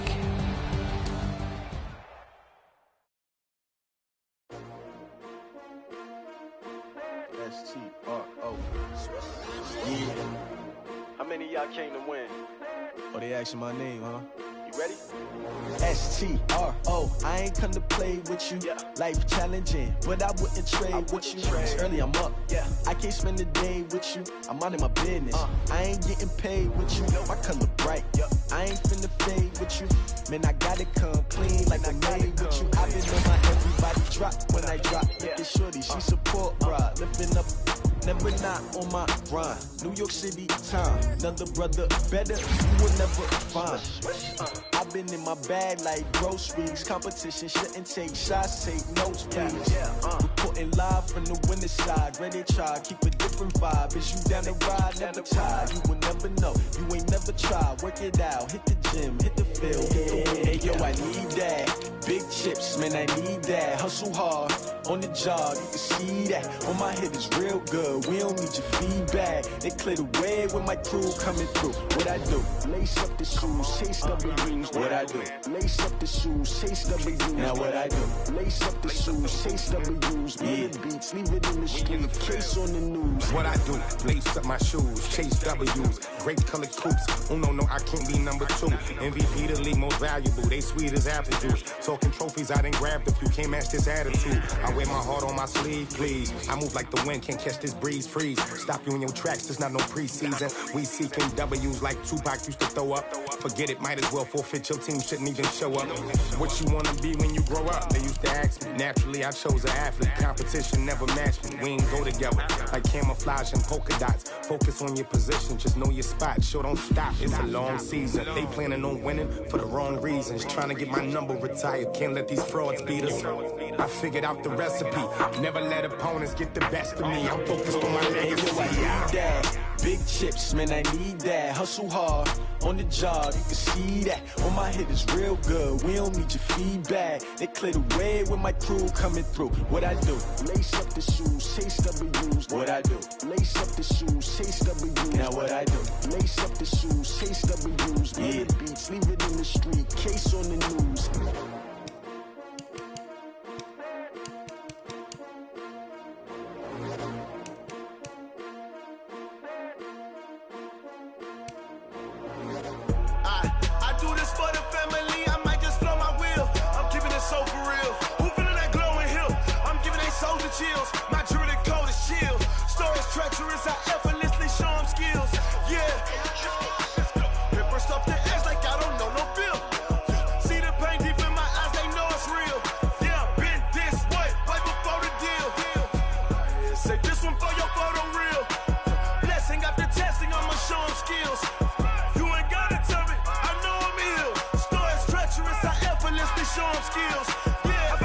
How many of y'all came to win? Oh, they asking my name, huh? You ready? S-T-R-O, I ain't come to play with you. Yeah. Life challenging, but I wouldn't trade with you. It's early, I'm up. Yeah. I can't spend the day with you. I'm minding my business. I ain't getting paid with you. My color bright. I ain't finna fade with you. Man, I gotta come clean like I made with you. I been on my everybody drop when I drop. Look at shorty, she support ride. Lifting up, never not on my grind. New York City time. Another brother better, you will never find. I've been in my bag like groceries. Competition shouldn't take shots, take notes, please. Reporting live from the winning side. Ready to try, keep a different vibe. Is you down the ride, never tired. You will never know, you ain't never tried. Work it out, hit the gym, hit the field, hit the win. Hey yo, I need that. Big chips, man, I need that. Hustle hard, on the job, you can see that. On my head is real good, we don't need your feedback. They clear the way with my crew coming through. What I do? Lace up the shoes, chase W's. What I do? Lace up the shoes, chase W's. Now what I do? Lace up the shoes, chase W's. Yeah. Beats, leave it in the street, case on the news. What I do? Lace up my shoes, chase W's. Great colored coops. Oh no, I can't be number 2. MVP the league most valuable. They sweet as apple juice. Talking trophies, I done grabbed a few. Can't match this attitude. I wear my heart on my sleeve, please. I move like the wind, can't catch this breeze, freeze. Stop you in your tracks, there's not no preseason. We seeking W's like Tupac used to throw up. Forget it, might as well forfeit. Your team shouldn't even show up. What you wanna be when you grow up? They used to ask me. Naturally, I chose an athlete. Competition never matched me. We ain't go together like camouflage and polka dots. Focus on your position, just know your spot. Sure, don't stop. It's a long season. They planning on winning for the wrong reasons. Trying to get my number retired. Can't let these frauds beat us. I figured out the recipe. Never let opponents get the best of me. I'm focused on my legacy. Big chips, man, I need that. Hustle hard on the job, you can see that. On my hit is real good, we don't need your feedback. They clear the way with my crew coming through. What I do? Lace up the shoes, chase W's. What I do? Lace up the shoes, chase W's. Now what I do? Lace up the shoes, chase W's. Yeah. The beats, leave it in the street, case on the news. I do this for the family, I might just blow my wheel. I'm keeping it so for real. Who feeling that glowing hill? I'm giving they souls the chills. My jewelry code is chill. Stories treacherous, I effortlessly show them skills. Yeah. Paper stuff the edge like I don't know no feel. See the pain deep in my eyes, they know it's real. Yeah, been this way, right before the deal. Say this one for your photo real. Blessing after testing, I'ma show them skills. You ain't gotta tell me, I know I'm ill. Stories treacherous, I effortlessly show them skills. Yeah,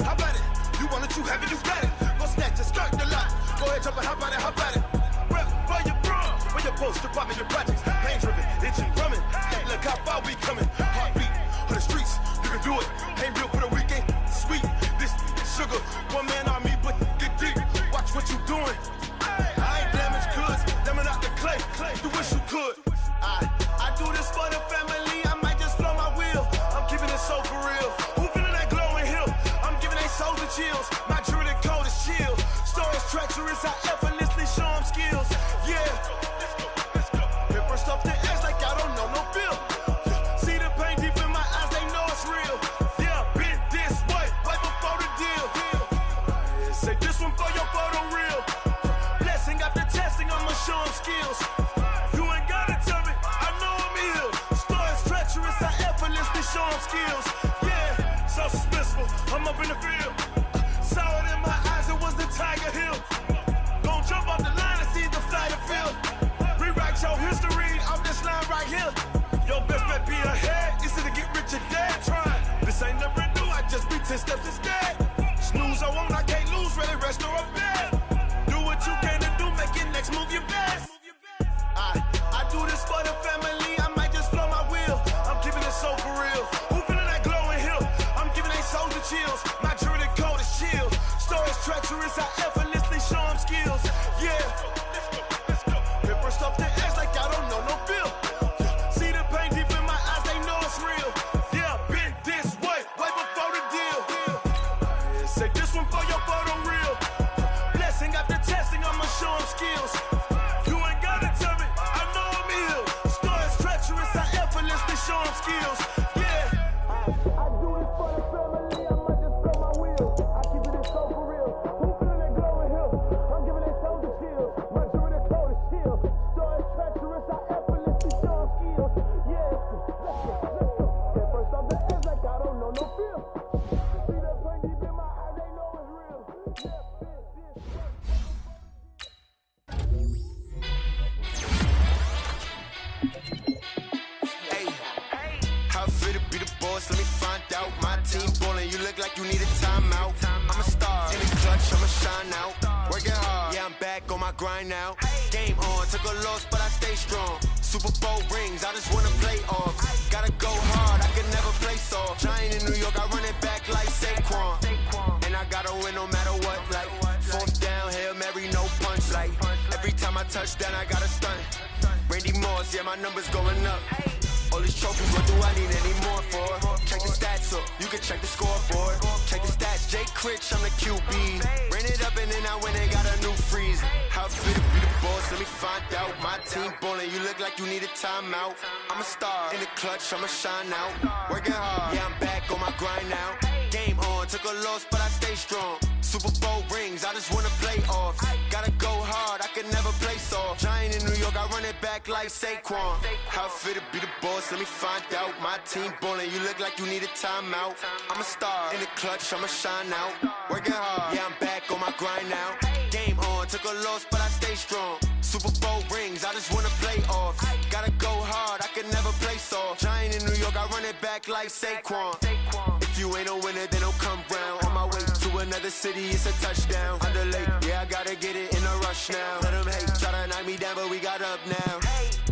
how about it? You want it, you have it, you got it. Go snatch it, skirt the lot. Go ahead, jump it, how about it? Rep where you from, where you post, department, your projects. Pain driven, itching, drumming. Look how far we coming. Heartbeat on the streets, you can do it. Ain't real for the weekend, sweet. This sugar, one man army, but get deep. Watch what you doing. I ain't damaged goods, damn out the clay. You wish you could. I do this for the family, I might just blow my wheel. I'm keeping it so for real. Who feeling that glowing hill? I'm giving they souls the chills. My jewelry code is chill. Stories treacherous, I effortlessly show them skills. Yeah. Paper stuff the edge like I don't know no feel. See the pain deep in my eyes, they know it's real. Yeah, been this way, right before the deal. Say this one for your photo real. Blessing after testing, I'ma show them skills. You ain't gotta tell me, I know I'm ill. Stories treacherous, I effortlessly show them skills. Yeah, so suspenseful, I'm up in the field. Saw it in my eyes, it was the Tiger Hill. Gon' jump off the line and see the fly the field. Rewrite your history off this line right here. Your best bet be ahead, it's to get rich or dead. Trying, this ain't never new, I just be 10 steps instead. Snooze, I won't, I can't lose, ready, rest or a bed. Do what you can to do, make your next move your best. I do this for the family, I might just blow my wheel. I'm keeping it so for real. Who feeling that glowing hill? I'm giving they souls the chills. My jewelry code is chill. Stories treacherous, I effortlessly show them skills. Yeah. Paper stuff the edge like I don't know no feel. See the pain deep in my eyes, they know it's real. Yeah, been this way, right before the deal. Say this one for your photo real. Blessing after testing, I'ma show them skills. You ain't gotta tell me, I know I'm ill. Stories treacherous, I effortlessly show them skills. Yeah. I do this for the family, I might just blow my wheel. I keep it so for real. Who feeling that glowing hill? I'm giving they souls the chills. My jewelry code is chill. Stories treacherous, I effortlessly show them skills. Yeah. Let's go. Get first off the edge like I don't know no feel. See that pain deep in my eyes, they know it's real. Yeah. How fit to be the boss? Let me find out. My team ballin', you look like you need a timeout. I'm a star in the clutch, I'ma shine out. Working hard, yeah, I'm back on my grind now. Game on, took a loss, but I stay strong. Super Bowl rings, I just wanna play off. Gotta go hard, I can never play soft. Giant in New York, I run it back like Saquon. And I gotta win no matter what, like fourth down, Hail Mary, no punch. Like every time I touch down, I gotta stunt. Randy Moss, yeah, my numbers going up. All these trophies, what do I need any more for? Check the stats up, you can check the scoreboard. Check the stats, Jay Critch, I'm the QB. Ran it up and then I went and got a new freeze. How fit to be the boss, let me find out. My team ballin', you look like you need a timeout. I'm a star in the clutch, I'ma shine out. Working hard, yeah, I'm back on my grind now. Game on, took a loss, but I stay strong. Super Bowl rings, I just wanna play off. Gotta go hard, I can never play soft. Giant in New York, I run it back like Saquon. How fit to be the boss, let me find out. My team ballin', you look like you need a timeout. I'm a star in the clutch, I'ma shine out. Working hard, yeah, I'm back on my grind now. Game on, took a loss, but I stay strong. Super Bowl rings, I just wanna play off. Gotta go hard, I can never play soft. Giant in New York, I run it back like Saquon. If you ain't a winner, then don't come round. On my way to another another city, it's a touchdown. Underlay, yeah, I gotta get it in a rush now. Let them hate, try to knock me down, but we got up now.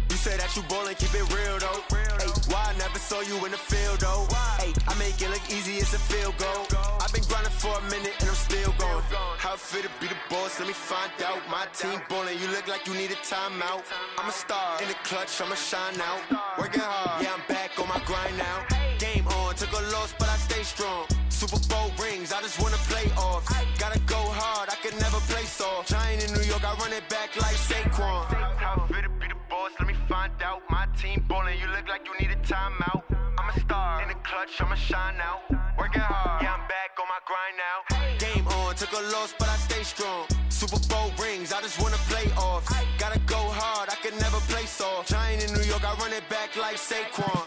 You say that you ballin', keep it real though. Hey, why I never saw you in the field though? Hey, I make it look easy, it's a field goal. I've been grinding for a minute and I'm still going. How it feel to be the boss, let me find out. My team ballin', you look like you need a timeout. I'm a star, in the clutch, I'ma shine out. Working hard, yeah, I'm back on my grind now. Game on, took a loss, but I stay strong. Super Bowl rings, I just wanna play off. Gotta go hard, I can never play soft. Giant in New York, I run it back like Saquon. How it feel to be the boss, let me find out. My team ballin', you look like you need a timeout. I'm a star, in the clutch, I'ma shine out. Working hard, yeah, I'm back on my grind now. Game on, took a loss, but I stay strong. Super Bowl rings, I just wanna play off. Gotta go hard, I can never play soft. Giant in New York, I run it back like Saquon.